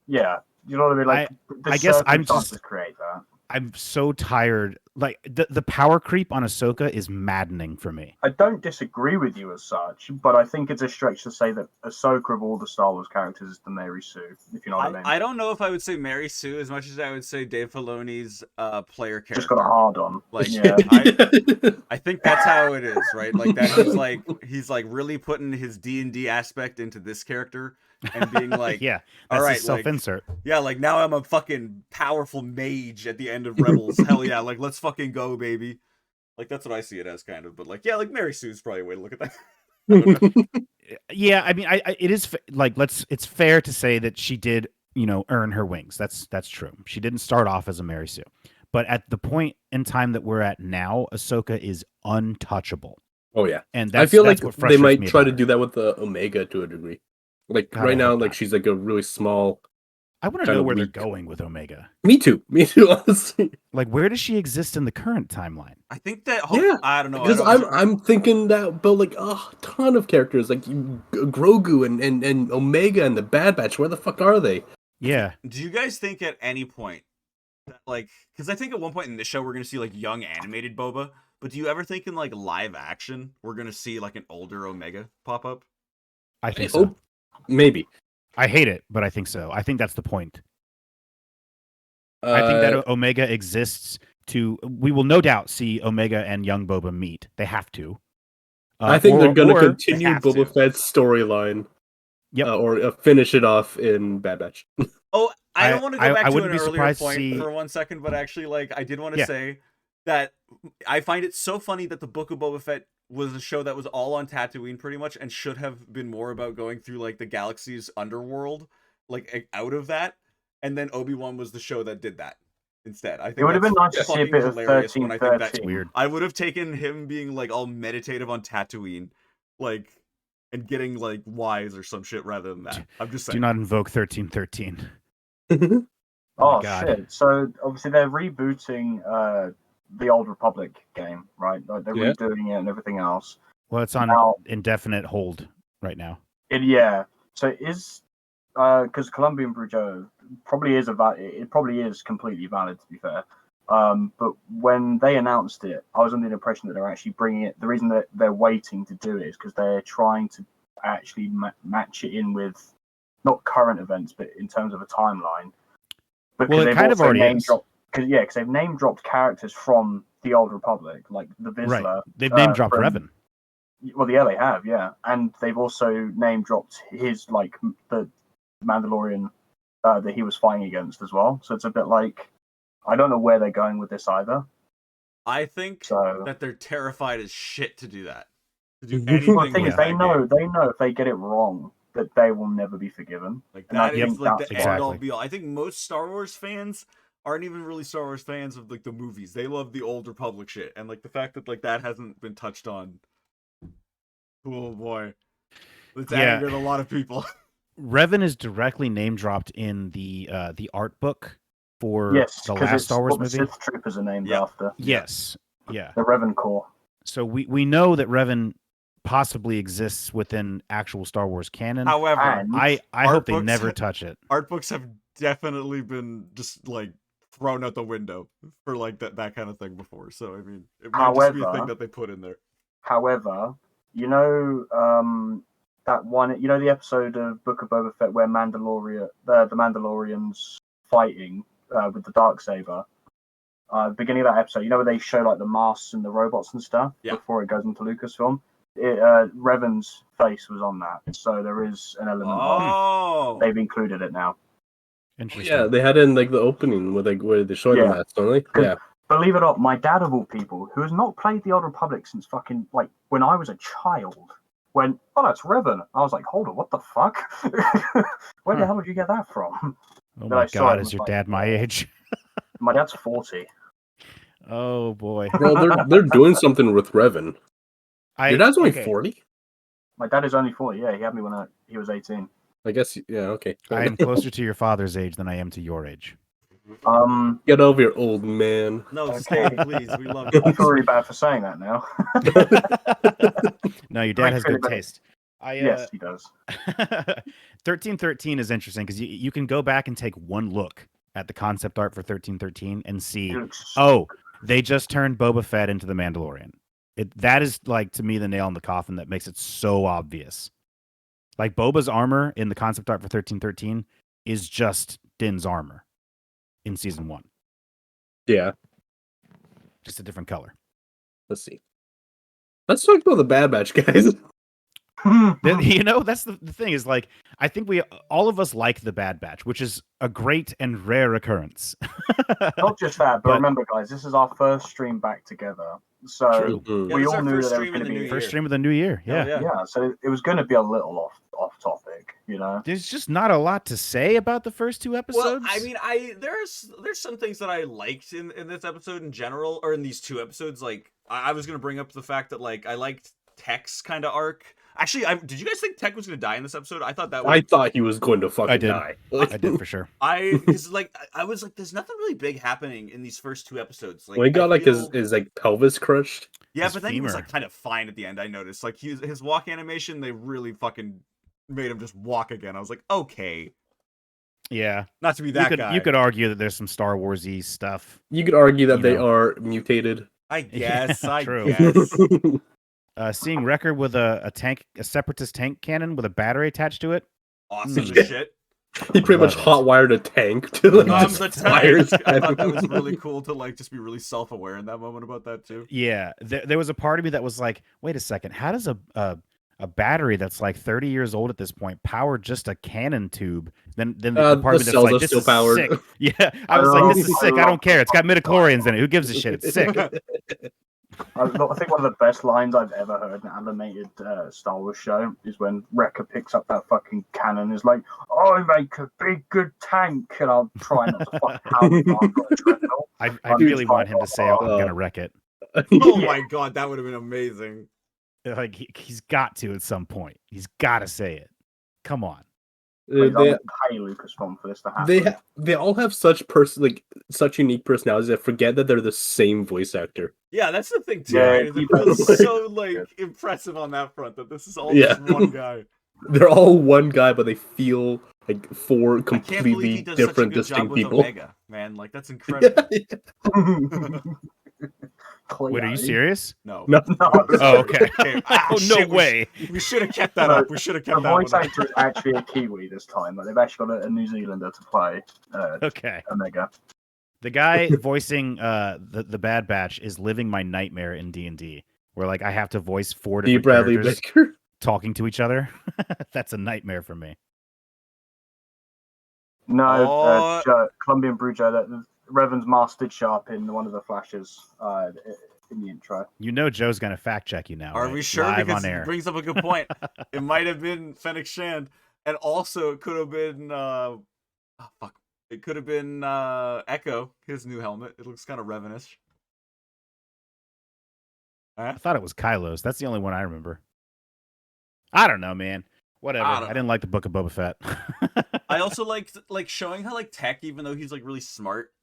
Yeah, you know what I mean. Like the I guess I'm circumstances just- create that. I'm so tired. Like the power creep on Ahsoka is maddening for me. I don't disagree with you as such, but I think it's a stretch to say that Ahsoka of all the Star Wars characters is the Mary Sue, if you know what I mean. I don't know if I would say Mary Sue as much as I would say Dave Filoni's player character. Just got a hard on. Like, Yeah. I think that's how it is, right? Like that he's like really putting his D&D aspect into this character and being like, Yeah, all that's right, a self-insert. yeah, like now I'm a fucking powerful mage at the end of Rebels. Hell yeah, like let's fucking go, baby. Like that's what I see it as, kind of. But like, yeah, like Mary Sue's probably a way to look at that. I don't know. Yeah, I mean, I it is like it's fair to say that she did, earn her wings. That's true. She didn't start off as a Mary Sue, but at the point in time that we're at now, Ahsoka is untouchable, Oh yeah. and I feel like what they frustrates might me try about to her. do that with the Omega to a degree. Like God, I right now, hope like not. she's like a really small. I want to kind know of where weak. they're going with Omega. Me too, honestly. Like, where does she exist in the current timeline? I think that Yeah, I don't know. Because I'm thinking that about like a ton of characters like Grogu and Omega and the Bad Batch. Where the fuck are they? Yeah, Do you guys think at any point that, like, because I think at one point in this show we're gonna see like young animated Boba, but do you ever think in like live action we're gonna see like an older Omega pop up? I think I so. hope maybe. I hate it, but I think so. I think that's the point. I think that Omega exists to. We will no doubt see Omega and young Boba meet. They have to. I think they're going to or continue they have to. Boba Fett's storyline. Yep. Or finish it off in Bad Batch. Oh, I don't want to go back to an wouldn't be earlier surprised to point see- for 1 second, but actually, like, I did want to Yeah. say that I find it so funny that the Book of Boba Fett was a show that was all on Tatooine pretty much and should have been more about going through like the galaxy's underworld, like out of that, and then Obi-Wan was the show that did that instead. I think It would have been nice that's to see a fucking bit of hilarious when I think 1313. that's weird. I would have taken him being like all meditative on Tatooine, like, and getting like wise or some shit rather than that. I'm just Do saying. not invoke 1313. Oh, my God. shit. So obviously they're rebooting the Old Republic game, right? Like they're Yeah. redoing it and everything else. Well, it's on Now- indefinite hold right now. Yeah. So is because Columbian Brujo probably is it probably is completely valid, to be fair. But when they announced it, I was under the impression that they're actually bringing it. The reason that they're waiting to do it is because they're trying to actually match it in with not current events, but in terms of a timeline. Because Well, it they've kind of also already is. because they've name dropped characters from the Old Republic, like the Vizsla. Right. They've name dropped from- Revan. Well, yeah, they have, yeah, and they've also name dropped his like the Mandalorian that he was fighting against as well. So it's a bit like I don't know where they're going with this either. I think So that they're terrified as shit to do that. To do Well, anything well, the thing with is, they that know game. if they get it wrong, that they will never be forgiven. Like and I that is think like that's the why. end all Exactly. be all. I think most Star Wars fans aren't even really Star Wars fans of like the movies. They love the Old Republic shit, and like the fact that like that hasn't been touched on. Oh boy, it's Yeah. angered a lot of people. Revan is directly name dropped in the art book for Yes, the because last it's Star Wars what the movie. Sith Troopers are named Yep. after. Yes. Yeah. The Revan Corps. So we know that Revan possibly exists within actual Star Wars canon. However, And I art hope they books- never touch it. art books have definitely been just like thrown out the window for like that kind of thing before. So I mean, it might just be a thing However- that they put in there. However, you know that one, you know the episode of Book of Boba Fett where the Mandalorians fighting with the Darksaber. Beginning of that episode, you know where they show like the masks and the robots and stuff Yeah. before it goes into Lucasfilm. Revan's face was on that, so there is an element of Oh, they've included it now. Interesting. Yeah, they had it in like the opening with like where they show the Yeah. mats, don't they? Good. Yeah. Believe it or not, my dad of all people, who has not played the Old Republic since fucking like when I was a child, went, "Oh, that's Revan." I was like, "Hold on, what the fuck? Where the Huh. hell did you get that from?" Oh that I my saw God, it is was your like- dad my age? My dad's 40. Oh boy. Bro, they're doing something with Revan. I, Your dad's only okay, 40? My dad is only 40. Yeah, he had me when he was 18. I guess, yeah, okay. I am closer to your father's age than I am to your age. Get over your old man. No, Okay. stay, please. We love I you. feel really bad for saying that now. No, your dad has good taste. Yes, he does. 1313 is interesting because you can go back and take one look at the concept art for 1313 and see, He looks oh, they just turned Boba Fett into the Mandalorian. That is, like, to me, the nail in the coffin that makes it so obvious. Like, Boba's armor in the concept art for 1313 is just Din's armor in season 1. Yeah, Just a different color. let's see. Let's talk about the Bad Batch, guys. You know, that's the thing is, like, I think all of us like the Bad Batch, which is a great and rare occurrence. Not just that, but But- remember, guys, this is our first stream back together. So True. Mhm. Yeah, we this is all our knew first that there was stream going in to the be new First year. stream of the new year. Hell Yeah. yeah, so it was going to be a little off topic, you know. There's just not a lot to say about the first 2 episodes. Well, I mean, there's some things that I liked in this episode in general, or in these 2 episodes. Like, I was gonna bring up the fact that, like, I liked Tech's kind of arc. Actually, did you guys think Tech was gonna die in this episode? I thought that was. I thought he was going to fucking I did. die. I did for sure. Because like I was like, there's nothing really big happening in these first 2 episodes. Like, When he got I like feel- his like pelvis crushed. yeah, his but then he was femur. like kind of fine at the end. I noticed like his walk animation, they really fucking made him just walk again. I was like, okay, Yeah. not to be that guy. You could argue that there's some Star Wars-y stuff. You could argue that You they know. are mutated. I guess. Yeah, I true. guess. Seeing Wrecker with a separatist tank cannon with a battery attached to it. Awesome Mm. as shit. He pretty much Love it. hot wired a tank to like I'm just the fire tank. I at thought that him. was really cool to like just be really self-aware in that moment about that too. Yeah. There was a part of me that was like, wait a second, how does a battery that's like 30 years old at this point power just a cannon tube? Then the part of me the that's cells like, are this still is powered. sick. Yeah. I was like, this is sick. I don't care. It's got midichlorians in it. Who gives a shit? It's sick. I think one of the best lines I've ever heard in an animated Star Wars show is when Wrecker picks up that fucking cannon. Is like, I make a big good tank, and I'll try not to fucking howl. I've got a treadmill. I I'm really just want like, him to say, I'm gonna wreck it. Oh Yeah. my god, that would have been amazing. Like he's got to at some point. He's got to say it. Come on. Please, they, I'm pay Lucasfilm for this to happen. they all have such such unique personalities. I forget that they're the same voice actor. Yeah, that's the thing too. Yeah, Right? he It feels does. so like impressive on that front that this is all Yeah. just one guy. They're all one guy, but they feel like 4 I can't believe completely he does such a different, good job distinct with people. Omega, man. Like that's incredible. Wait, are you serious? No. No. No. Oh, okay. Ah, Oh, no shit, way. We should have kept that up. We should have The kept that voice one up. actor is actually a Kiwi this time. Like, they've actually got a New Zealander to play Okay. Omega. The guy voicing the Bad Batch is living my nightmare in D&D, where like I have to voice 4 D. different Bradley characters Baker. talking to each other. That's a nightmare for me. No, Colombian Brew Joe. That Revan's mask did show up in one of the flashes in the intro. You know Joe's gonna fact check you now. Are right? we sure? Live Because on it air. brings up a good point. It might have been Fennec Shand, and also it could have been It could have been Echo, his new helmet. It looks kind of Revanish. I thought it was Kylo's. That's the only one I remember. I don't know, man. Whatever. I I, don't didn't like the Book of Boba Fett. I also liked like showing how like Tech, even though he's like really smart,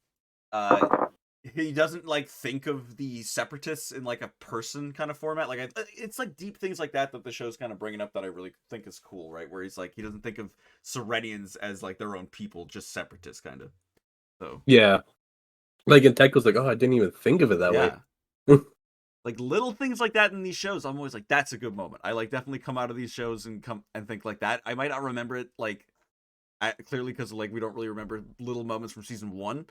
he doesn't like think of the separatists in like a person kind of format. Like it's like deep things like that that the show's kind of bringing up that I really think is cool, right? Where he's like he doesn't think of Serenians as like their own people, just separatists kind of. So Yeah. Like, and Tech was like, oh, I didn't even think of it that way. Like little things like that in these shows, I'm always like, that's a good moment. I like definitely come out of these shows and come and think like that. I might not remember it like clearly because like we don't really remember little moments from season 1,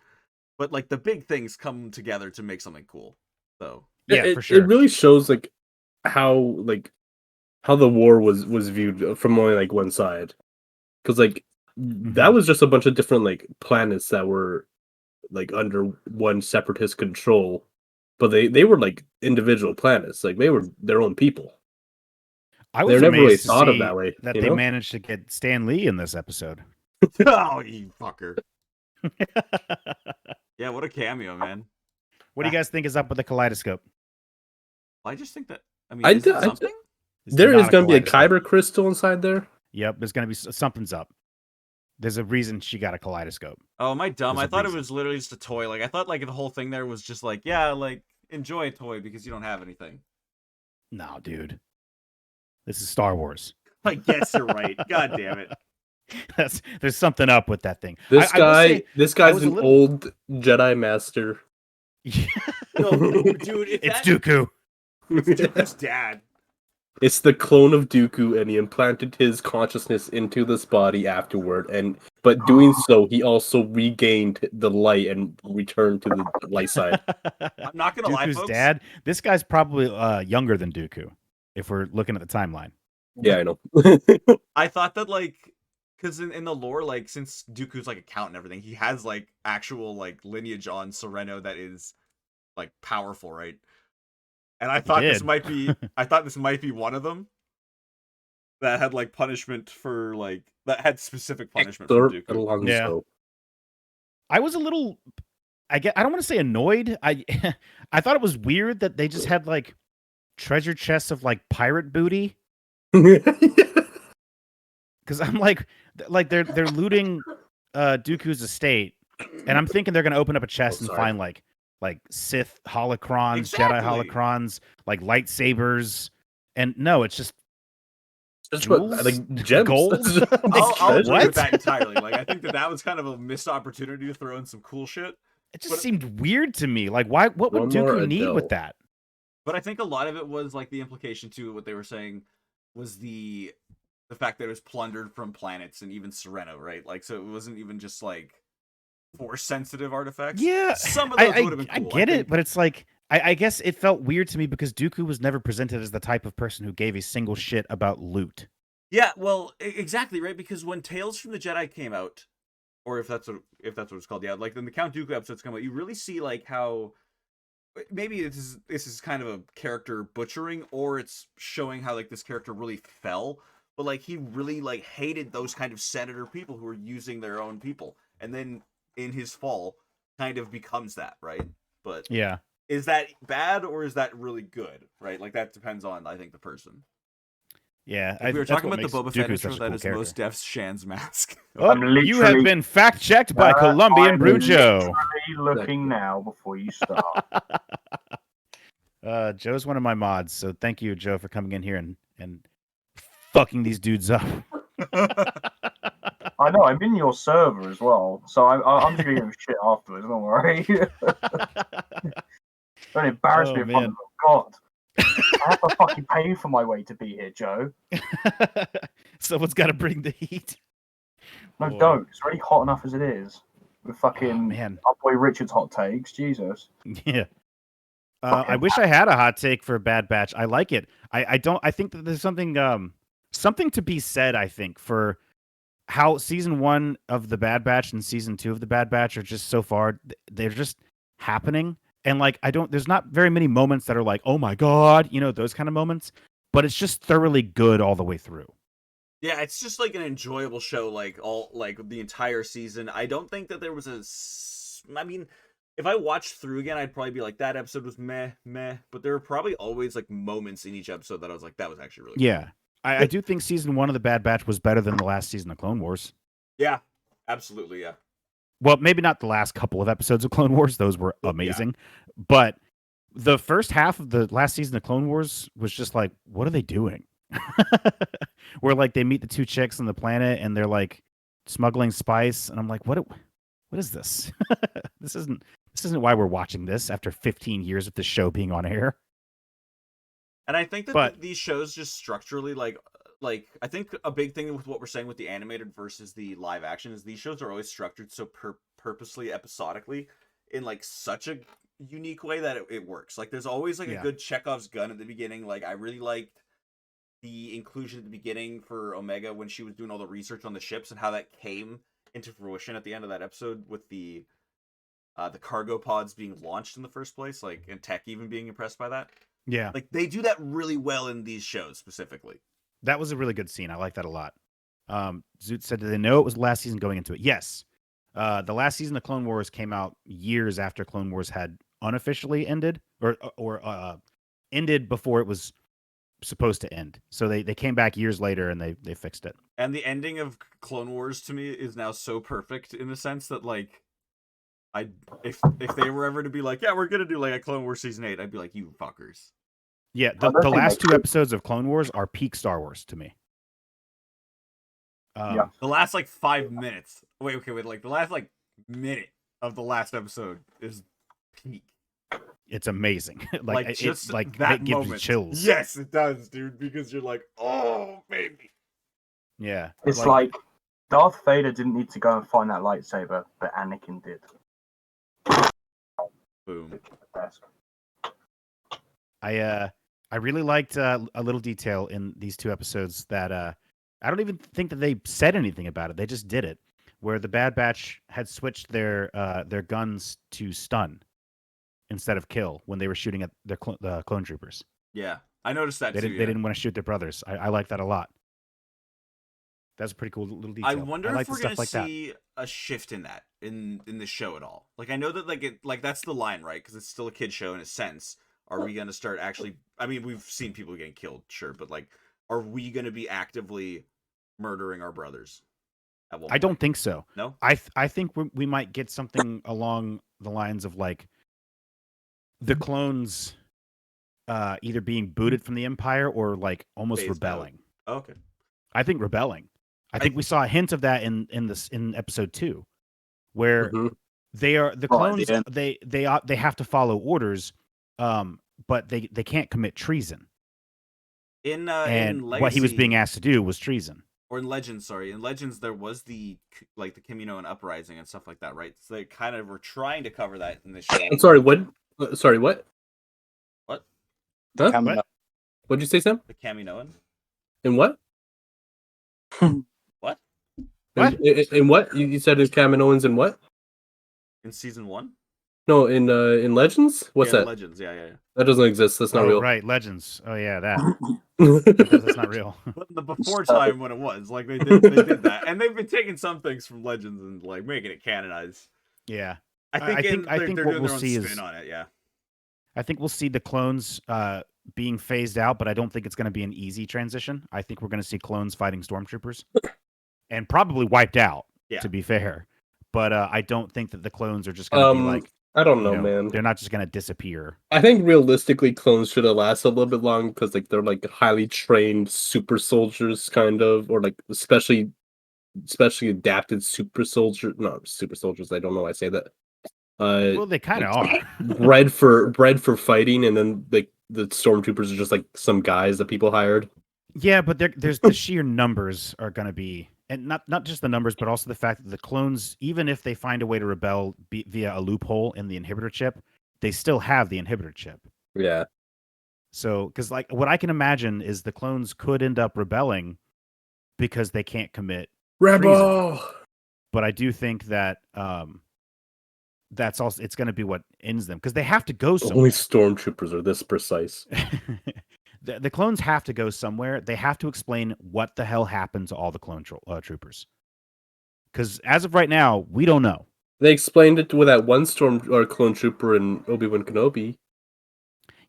but like the big things come together to make something cool. So Yeah, it, for sure. It really shows like how the war was viewed from only like one side, because like that was just a bunch of different like planets that were like under one separatist control, but they were like individual planets, like they were their own people. I They're was never really amazed to thought of see that way, that you they know? managed to get Stan Lee in this episode. oh, you fucker. Yeah, what a cameo, man. What do you guys think is up with the kaleidoscope? I just think that I mean, I is d- it I d- something? There is not going to be a kaleidoscope. kyber crystal inside there. Yep, there's going to be something's up. There's a reason she got a kaleidoscope. Oh, am I dumb? There's I a thought it reason. was literally just a toy. Like I thought like the whole thing there was just like, yeah, like enjoy a toy because you don't have anything. No, dude. This is Star Wars. I guess you're right. God damn it. There's something up with that thing. This I will guy, say- this I guy's was a an little- old Jedi master. No, dude, if It's that, Dooku. It's Dooku's dad. It's the clone of Dooku, and he implanted his consciousness into this body afterward. But doing so, he also regained the light and returned to the light side. I'm not gonna lie, Dooku's folks. dad. This guy's probably younger than Dooku, if we're looking at the timeline. Yeah, I know. I thought that like, because in the lore, like since Dooku's like a count and everything, he has like actual like lineage on Sereno that is like powerful, right? And I thought this did. might be, I thought this might be one of them that had like punishment for like that had specific punishment for Hector Dooku. Alonso. I was a little, I don't want to say annoyed. I thought it was weird that they just had like treasure chests of like pirate booty. Because I'm like they're looting Dooku's estate, and I'm thinking they're gonna open up a chest and sorry. find like Sith holocrons, Exactly. Jedi holocrons, like lightsabers, and no, it's just That's what, jewels? like gems. Gold? I'll agree What? with that entirely. Like I think that was kind of a missed opportunity to throw in some cool shit. it just But- seemed weird to me. Like why? What would One more Dooku need Adele. with that? But I think a lot of it was like the implication to what they were saying was the fact that it was plundered from planets and even Sereno, right? Like so it wasn't even just like force sensitive artifacts. Yeah, Some of those would have been cool. I get it, think. but it's like I guess it felt weird to me because Dooku was never presented as the type of person who gave a single shit about loot. Yeah, well, exactly, right? Because when Tales from the Jedi came out, or if that's what it's called, yeah, like in the Count Dooku episodes come out, you really see like how maybe this is kind of a character butchering, or it's showing how like this character really fell, but like he really like hated those kind of senator people who were using their own people, and then in his fall, kind of becomes that, right? But Yeah. is that bad or is that really good, right? Like that depends on I think the person. Yeah, We were that's talking what about the makes Boba Fett Dooku intro. such a That cool is character. Mos Def's Shan's mask. Oh, I'm you have literally- been fact checked by Colombian I'm Brew Joe. literally looking now before you start. Joe's one of my mods, so thank you, Joe, for coming in here and fucking these dudes up. I know, I'm in your server as well, so I'm just gonna give him shit afterwards, don't worry. Don't embarrass Oh, me in front of them. God. I have to fucking pay for my way to be here, Joe. Someone's got to bring the heat. No, Boy. don't. It's already hot enough as it is. With fucking Oh, man. our boy Richard's hot takes. Jesus. Yeah. I wish I had a hot take for Bad Batch. I like it. I don't. I think that there's something to be said. I think for how season 1 of the Bad Batch and season 2 of the Bad Batch are just so far. They're just happening, and like there's not very many moments that are like, oh my god, those kind of moments. But it's just thoroughly good all the way through. Yeah, it's just like an enjoyable show, like the entire season. I don't think that there was I mean, if I watched through again, I'd probably be like, that episode was meh. But there were probably always like moments in each episode that I was like, that was actually really good. Yeah, I do think season 1 of the Bad Batch was better than the last season of Clone Wars. Yeah, absolutely, yeah. Well, maybe not the last couple of episodes of Clone Wars; those were amazing. But the first half of the last season of Clone Wars was just like, what are they doing? Where like they meet the 2 chicks on the planet and they're like smuggling spice, and I'm like, what is this? This isn't why we're watching this after 15 years of the show being on air. And I think that But- these shows just structurally like I think a big thing with what we're saying with the animated versus the live action is these shows are always structured so purposely episodically in like such a unique way that it works. Like there's always like Yeah. a good Chekhov's gun at the beginning. Like I really liked the inclusion at the beginning for Omega when she was doing all the research on the ships and how that came into fruition at the end of that episode with the cargo pods being launched in the first place, like, and Tech even being impressed by that. Yeah, Like they do that really well in these shows specifically. that was a really good scene. I like that a lot. Zoot said, did they know it was last season going into it? Yes. The last season of Clone Wars came out years after Clone Wars had unofficially ended or ended before it was supposed to end. So they came back years later and they fixed it. And the ending of Clone Wars to me is now so perfect in the sense that like if they were ever to be like, yeah, we're gonna do like a Clone Wars season 8, I'd be like, you fuckers. Yeah, I don't the think last they 2 could. episodes of Clone Wars are peak Star Wars to me. Yeah. The last like 5 minutes. Wait, like the last like minute of the last episode is peak. It's amazing. like Like just it's like that it gives moment. you chills. Yes, it does, dude, because you're like, oh baby. Yeah. It's like Darth Vader didn't need to go and find that lightsaber, but Anakin did. Boom. That's I really liked a little detail in these 2 episodes that I don't even think that they said anything about it. They just did it, where the Bad Batch had switched their guns to stun instead of kill when they were shooting at the clone troopers. Yeah, I noticed that They too. didn't they didn't want to shoot their brothers. I like that a lot. That's a pretty cool little detail. I wonder like if the we're stuff gonna like that. see a shift in that in the show at all. Like I know that like that's the line, right? Because it's still a kid show in a sense. Are we gonna start actually? I mean, we've seen people getting killed, sure, but like, are we gonna be actively murdering our brothers? At one I don't point? think so. No. I think we might get something along the lines of like the clones either being booted from the Empire or like almost Phased out. rebelling. Oh, okay. I think rebelling. I think we saw a hint of that in episode 2, where Mhm. they are the Right at clones. the end. They have to follow orders, but they can't commit treason. In And Legacy, what he was being asked to do was treason. or in Legends, sorry, in Legends there was the like the Kaminoan uprising and stuff like that, right? So they kind of were trying to cover that in this show. I'm sorry. What? Sorry. What? What? Huh? Camino. What? What'd you say, Sam? The Kaminoan? In what? What? What? In what? You said in Kaminoans in what? In season 1? No, in Legends. What's yeah, that? Legends, yeah. That doesn't exist. That's not Oh, real. right, Legends. Oh yeah, that's not real. But the before time when it was like they did that, and they've been taking some things from Legends and like making it canonized. Yeah. I think I they're think doing what we'll their own see spin is on it. Yeah. I think we'll see the clones being phased out, but I don't think it's going to be an easy transition. I think we're going to see clones fighting stormtroopers, and probably wiped out. Yeah. To be fair, but I don't think that the clones are just going to be like, I don't you know, man. They're not just going to disappear. I think realistically, clones should have lasted a little bit long because like they're like highly trained super soldiers, kind of, or like especially adapted super soldier. Not super soldiers. I don't know why I say that. Well, they kind of are. bred for fighting, and then like the stormtroopers are just like some guys that people hired. Yeah, but there's the sheer numbers are going to be, and not just the numbers, but also the fact that the clones, even if they find a way to rebel via a loophole in the inhibitor chip, they still have the inhibitor chip. Yeah. So, because like what I can imagine is the clones could end up rebelling because they can't commit Rebel. treason. But I do think that that's also it's going to be what ends them because they have to go somewhere. Only stormtroopers are this precise. The clones have to go somewhere. They have to explain what the hell happened to all the clone troopers. Because as of right now, we don't know. They explained it with that one clone trooper in Obi-Wan Kenobi.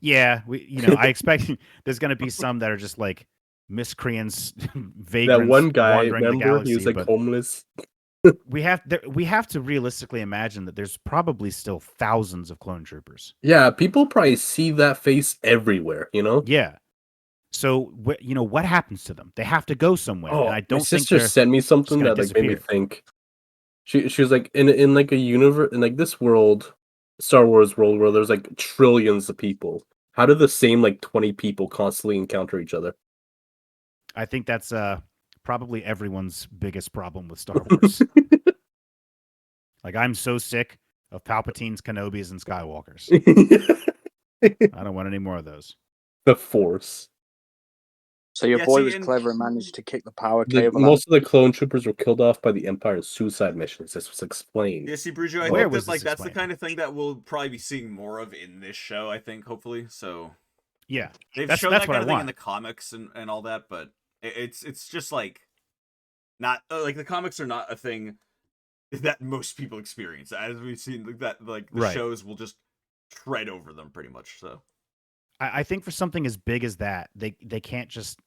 Yeah, I expect there's going to be some that are just like miscreants, vagrants. That one guy, wandering the remember, galaxy, he was like but homeless. we have to realistically imagine that there's probably still thousands of clone troopers. Yeah, people probably see that face everywhere. Yeah. So what happens to them? They have to go somewhere. Oh, and I don't my think sister sent me something gonna that like made me disappear. think. She was like in like a universe in like this world, Star Wars world where there's like trillions of people. How do the same like 20 people constantly encounter each other? I think that's probably everyone's biggest problem with Star Wars. Like I'm so sick of Palpatine's, Kenobis, and Skywalkers. I don't want any more of those. The Force. So your Yeah, boy see, was and- clever and managed to kick the power cable. Most of the clone troopers were killed off by the Empire's suicide missions. This was explained. Yeah, see, Brujo, I Where think was that like this that's the explained? kind of thing that we'll probably be seeing more of in this show. I think, hopefully. So Yeah, they've That's- shown that's that what kind I of thing in want. the comics and all that, but it's just like not like the comics are not a thing that most people experience. As we've seen, like that, like the Right. shows will just tread over them pretty much. So I think for something as big as that, they can't just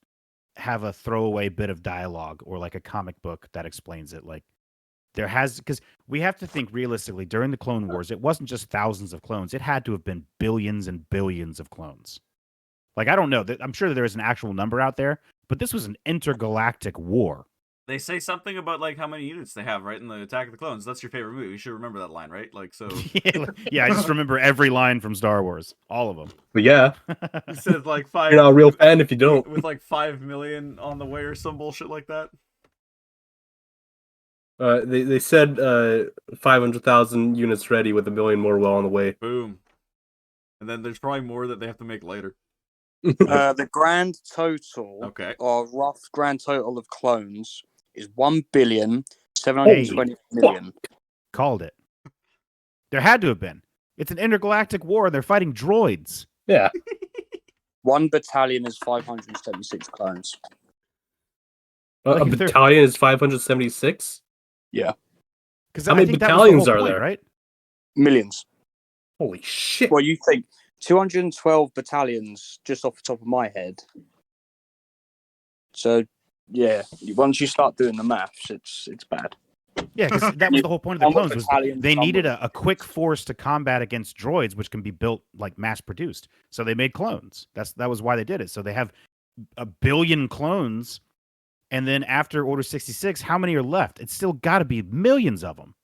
have a throwaway bit of dialogue or like a comic book that explains it. Like there has, because we have to think realistically. During the Clone Wars, it wasn't just thousands of clones; it had to have been billions and billions of clones. Like I don't know. I'm sure that there is an actual number out there, but this was an intergalactic war. They say something about like how many units they have, right? In the Attack of the Clones. That's your favorite movie. You should remember that line, right? Like so. Yeah, I just remember every line from Star Wars, all of them. But yeah, He said like 5. you're not a real fan if you don't. With like 5 million on the way or some bullshit like that. They said 500,000 units ready with 1 million more well on the way. Boom. And then there's probably more that they have to make later. The grand total, Okay. or rough grand total of clones, is 1,720,000,000. Called it. There had to have been. It's an intergalactic war. They're fighting droids. Yeah. 1 battalion is 576 clones. Like, A if they're- battalion is 576? Because How many battalions are there? Right? Millions. Holy shit. Well, you think 212 battalions just off the top of my head. So, yeah, once you start doing the maths, it's bad. Yeah, because that was the whole point of the Almost clones. Was battalions, they needed almost. a quick force to combat against droids, which can be built like mass produced. So they made clones. That was why they did it. So they have 1 billion clones, and then after Order 66, how many are left? It's still got to be millions of them.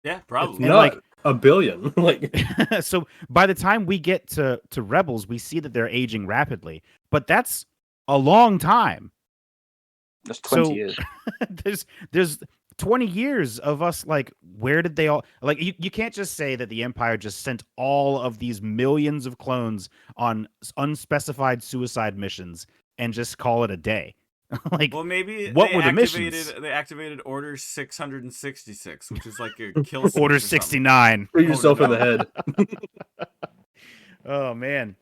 Yeah, It's probably. And, not like- 1 billion. Like, So by the time we get to Rebels, we see that they're aging rapidly. But that's a long time. That's 20 So- years. there's 20 years of us, like, where did they all, like, you can't just say that the Empire just sent all of these millions of clones on unspecified suicide missions and just call it a day. Like, Well, maybe What they were the activated, missions? They activated Order 666, which is like a kill. switch Order or something. 69. shoot yourself in the head. Oh man,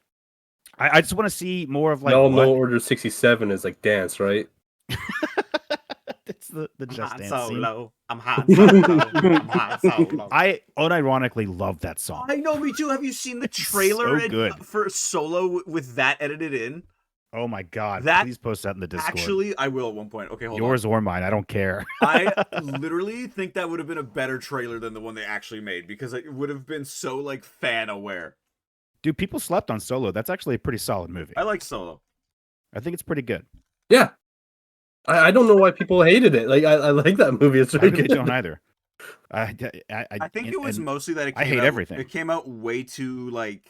I just want to see more of like Y'all what... know Order 67 is like dance, right? It's the Just Han Dance scene. Solo. I'm Han Solo. I'm Han Solo. I unironically love that song. I know, me too. Have you seen the trailer so good. for Solo with that edited in? Oh my god! That- Please post that in the Discord. Actually, I will at one point. Okay, hold Yours or mine, I don't care. on. I literally think that would have been a better trailer than the one they actually made because it would have been so like fan aware. Dude, people slept on Solo. That's actually a pretty solid movie. I like Solo. I think it's pretty good. Yeah. I don't know why people hated it. Like, I like that movie. It's I very really good. don't either. I think it was mostly that it I came hate out, everything. It came out way too like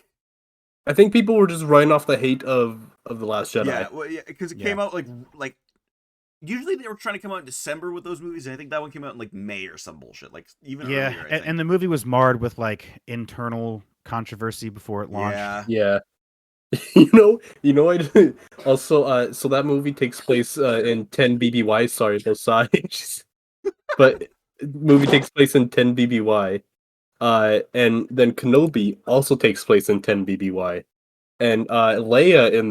I think people were just writing off the hate of The Last Jedi. yeah, well, yeah, because it Yeah. came out like usually they were trying to come out in December with those movies. And I think that one came out in like May or some bullshit, like even Yeah, earlier. I think. and the movie was marred with like internal controversy before it launched. yeah, Yeah. I also so that movie takes place in 10 BBY. Sorry, no sides. But movie takes place in 10 BBY. And then Kenobi also takes place in 10 BBY. And Leia in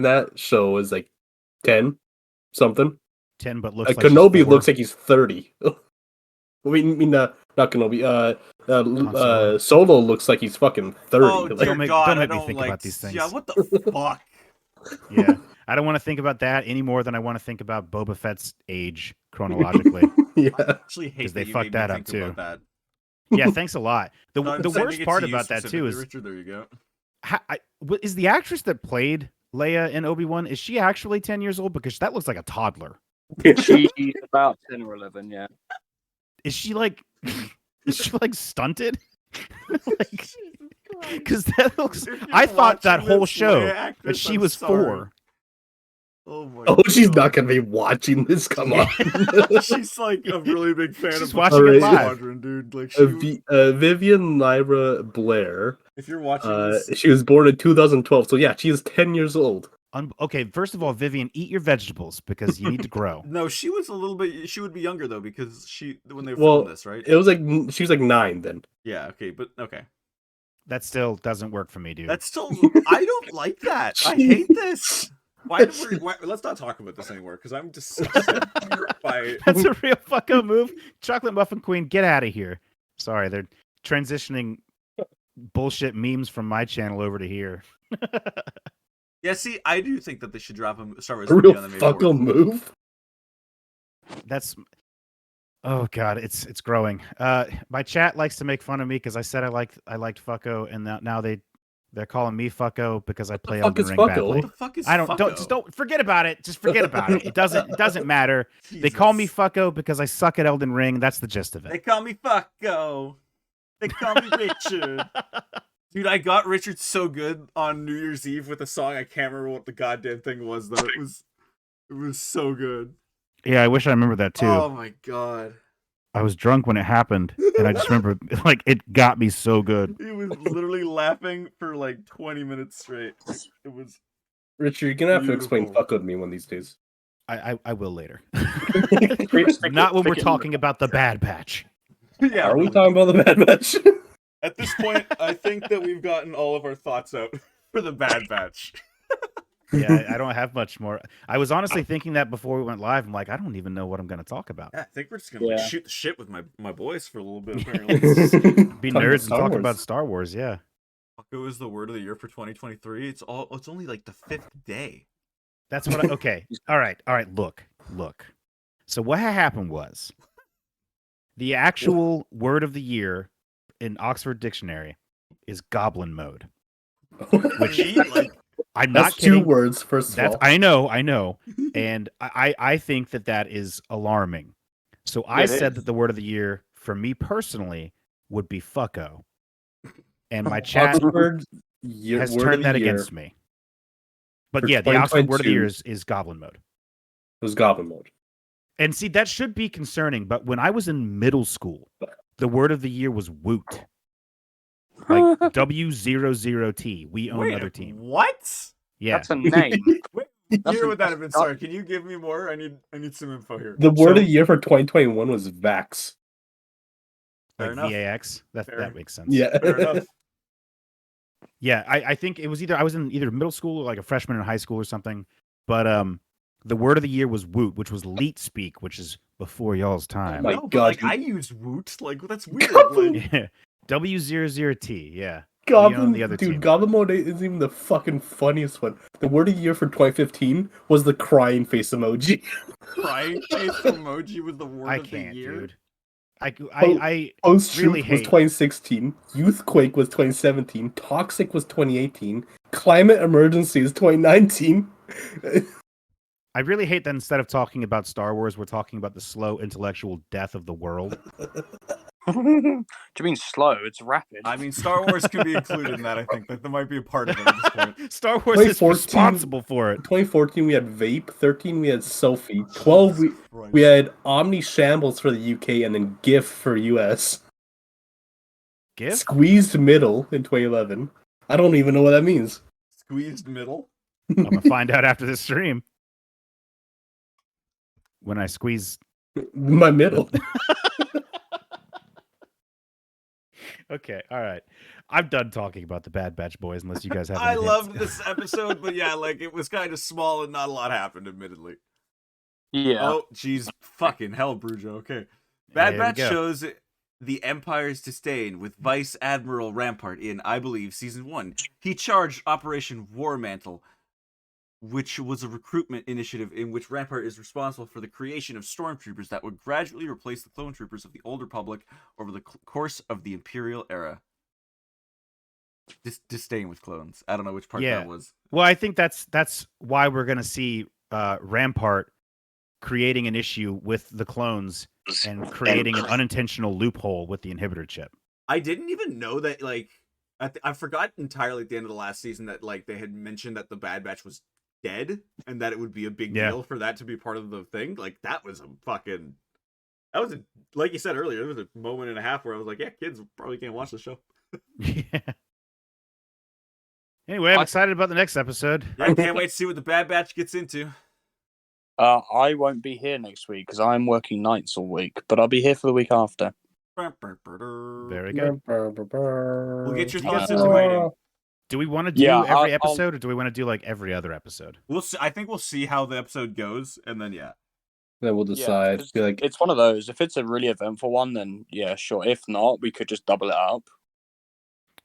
that show is like 10 something. 10, but looks like Kenobi she's 4. looks like he's 30. I mean, not Kenobi. Solo. Solo looks like he's fucking 30. Oh Like, dear Don't make- God, don't I make me don't think like. about these things. Yeah, what the fuck? Yeah, I don't want to think about that any more than I want to think about Boba Fett's age chronologically. yeah. I actually hate 'Cause they that you fucked made that me up, think too. about Yeah, thanks a lot. The that. No, I'm the sending worst it part to you about that too specifically, is Richard. There you go. is the actress that played Leia in Obi-Wan, is she actually 10 years old? Because that looks like a toddler. She's about 10 or 11, yeah. Is she like stunted? Like, because that looks. If you're I thought that watching whole this, show Leia that actress, she I'm was sorry. 4. Oh my Oh, she's God. not gonna be watching this. Come on. She's like a really big fan She's of watching it Rogue live. Squadron, dude. Like she, Vivian Lyra Blair. if you're watching this, She was born in 2012, so yeah, she is 10 years old. Okay, first of all, Vivian, eat your vegetables because you need to grow. no, she was a little bit. She would be younger though because she when they Well, filmed this, right? It was like she was like 9 then. Yeah. Okay, but okay. That still doesn't work for me, dude. That's still. I don't like that. I hate this. Why, let's not talk about this anymore because I'm disgusted by. That's a real fuck up move. Chocolate Muffin Queen, get out of here. Sorry, they're transitioning bullshit memes from my channel over to here. Yeah, see, I do think that they should drop a Star Wars A movie real on the May fucko 4th. move. That's oh god, it's growing. My chat likes to make fun of me because I said I liked fucko, and now they're calling me fucko because I play fuck Elden is Ring fucko? badly. What the fuck is I don't fucko? just don't forget about it. Just forget about it. It doesn't matter. They call me Jesus. fucko because I suck at Elden Ring. That's the gist of They it. call me fucko. They call me Richard. Dude, I got Richard so good on New Year's Eve with a song. I can't remember what the goddamn thing was though. It was so good. Yeah, I wish I remember that too. Oh my god. I was drunk when it happened, and I just remember like it got me so good. He was literally laughing for like 20 minutes straight. It was Richard, you're gonna have to explain Beautiful. fucko to me one of these days. I will later. Stick Not when it we're in talking about the Bad Batch. yeah. Are we really. talking about the Bad Batch? At this point, I think that we've gotten all of our thoughts out for the Bad Batch. Yeah, I don't have much more. I was honestly thinking that before we went live. I'm like, I don't even know what I'm going to talk about. Yeah, I think we're just gonna like Yeah. shoot the shit with my boys for a little bit. Apparently, Be Talking nerds and Star talk Wars. about Star Wars. Yeah, fucko is the word of the year for 2023. It's only like the 5th day. that's what. Okay, all right. Look. So what happened was the actual word of the year in Oxford Dictionary is goblin mode. Which Me, like, I'm That's not kidding. 2 words, first of That's all. I know, and I think that is alarming. So I It said is. that the word of the year for me personally would be fucko, and my chat Oxford has word of turned the that year against me. But for yeah, the Oxford word of the 2022. year is goblin mode. was Goblin Mode. And see, that should be concerning. But when I was in middle school, the word of the year was woot, like W00T. We own wait, another team. What? Yeah, That's a name. Wait, That's year a- would that have been? that's- Sorry, can you give me more? I need some info here. The word So- of the year for 2021 was Vax. Fair like enough. VAX. That Fair- makes sense. Yeah. Fair enough. Yeah, I think it was I was in either middle school or like a freshman in high school or something. But the word of the year was woot, which was leet speak, which is before y'all's time. my no, but God, like you- I use Woot. Like that's weird. Goblin- Like, Yeah. W00T, yeah. We Goblin, own the other dude, team. Goblin Mode isn't even the fucking funniest one. The word of the year for 2015 was the crying face emoji. crying face emoji was the word I of can't, the year. dude. I Post Truth Really was hate- 2016. Youthquake was 2017. Toxic was 2018. Climate Emergency is 2019. I really hate that instead of talking about Star Wars, we're talking about the slow intellectual death of the world. Do you mean slow? It's rapid. I mean, Star Wars can be included in that. I think that might be a part of it at this point. Star Wars is 2014 responsible for it. 2014 we had Vape. 13 we had Sophie. 12 Jesus Christ. we had Omni Shambles for the UK and then GIF for US. GIF? Squeezed Middle in 2011. I don't even know what that means. Squeezed middle. I'm gonna find out after this stream. When I squeeze. My middle. Okay, all right. I'm done talking about the Bad Batch boys, unless you guys have. I any loved hints. this episode, but yeah, like it was kind of small and not a lot happened, admittedly. Yeah. Oh, jeez, fucking hell, Brujo. Okay, Bad There we Batch go. shows the Empire's disdain with Vice Admiral Rampart in, I believe, season 1. He charged Operation War Mantle, which was a recruitment initiative in which Rampart is responsible for the creation of stormtroopers that would gradually replace the clone troopers of the Old Republic over the course of the Imperial era. Disdain with clones. I don't know which part Yeah. that was. Well, I think that's why we're gonna see Rampart creating an issue with the clones and creating an unintentional loophole with the inhibitor chip. I didn't even know that, like, I forgot entirely at the end of the last season that, like, they had mentioned that the Bad Batch was dead and that it would be a big Yeah. deal for that to be part of the thing. Like, that was like you said earlier, there was a moment and a half where I was like, yeah, kids probably can't watch the show. Yeah. Anyway, I'm excited about the next episode. Yeah, I can't wait to see what the Bad Batch gets into. I won't be here next week because I'm working nights all week, but I'll be here for the week after. Very good. We'll get your You thoughts guys- into writing. Do we want to do Yeah, every I'll- episode, or do we want to do like every other episode? We'll see. I think we'll see how the episode goes, and then yeah. Then we'll decide. it's- Be like, It's one of those. If it's a really eventful one, then yeah, sure. If not, we could just double it up.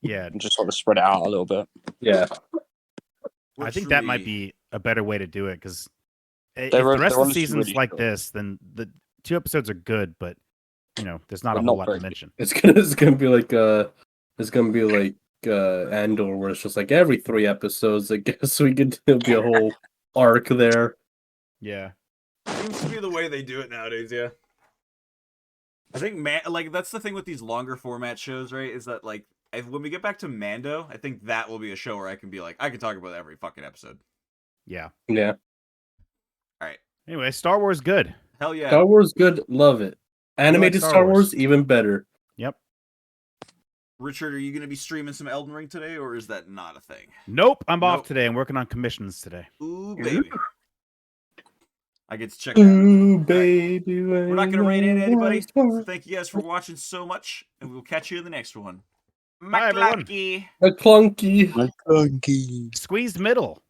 Yeah, and just sort of spread it out a little bit. Yeah. I think that might be a better way to do it because if They're- the rest they're of the honestly season's really like short. this, then the 2 episodes are good, but there's not But a not whole lot very to good. mention. It's gonna be like Andor, where it's just like every 3 episodes. I guess it'll be a whole arc there. Yeah. Seems to be the way they do it nowadays, yeah. I think that's the thing with these longer format shows, right? Is that like when we get back to Mando, I think that will be a show where I can be like, I can talk about every fucking episode. Yeah. Yeah. All right. Anyway, Star Wars good. Hell yeah. Star Wars, good, love it. Animated Star Star Wars? Wars, even better. Yep. Richard, are you going to be streaming some Elden Ring today, or is that not a thing? Nope. I'm off Nope. today. I'm working on commissions today. Ooh, baby. I get to check out. Ooh, baby. We're not going to rate it, anybody. So thank you guys for watching so much, and we'll catch you in the next one. Bye, everyone. McClunkey. A clunky. Squeezed middle.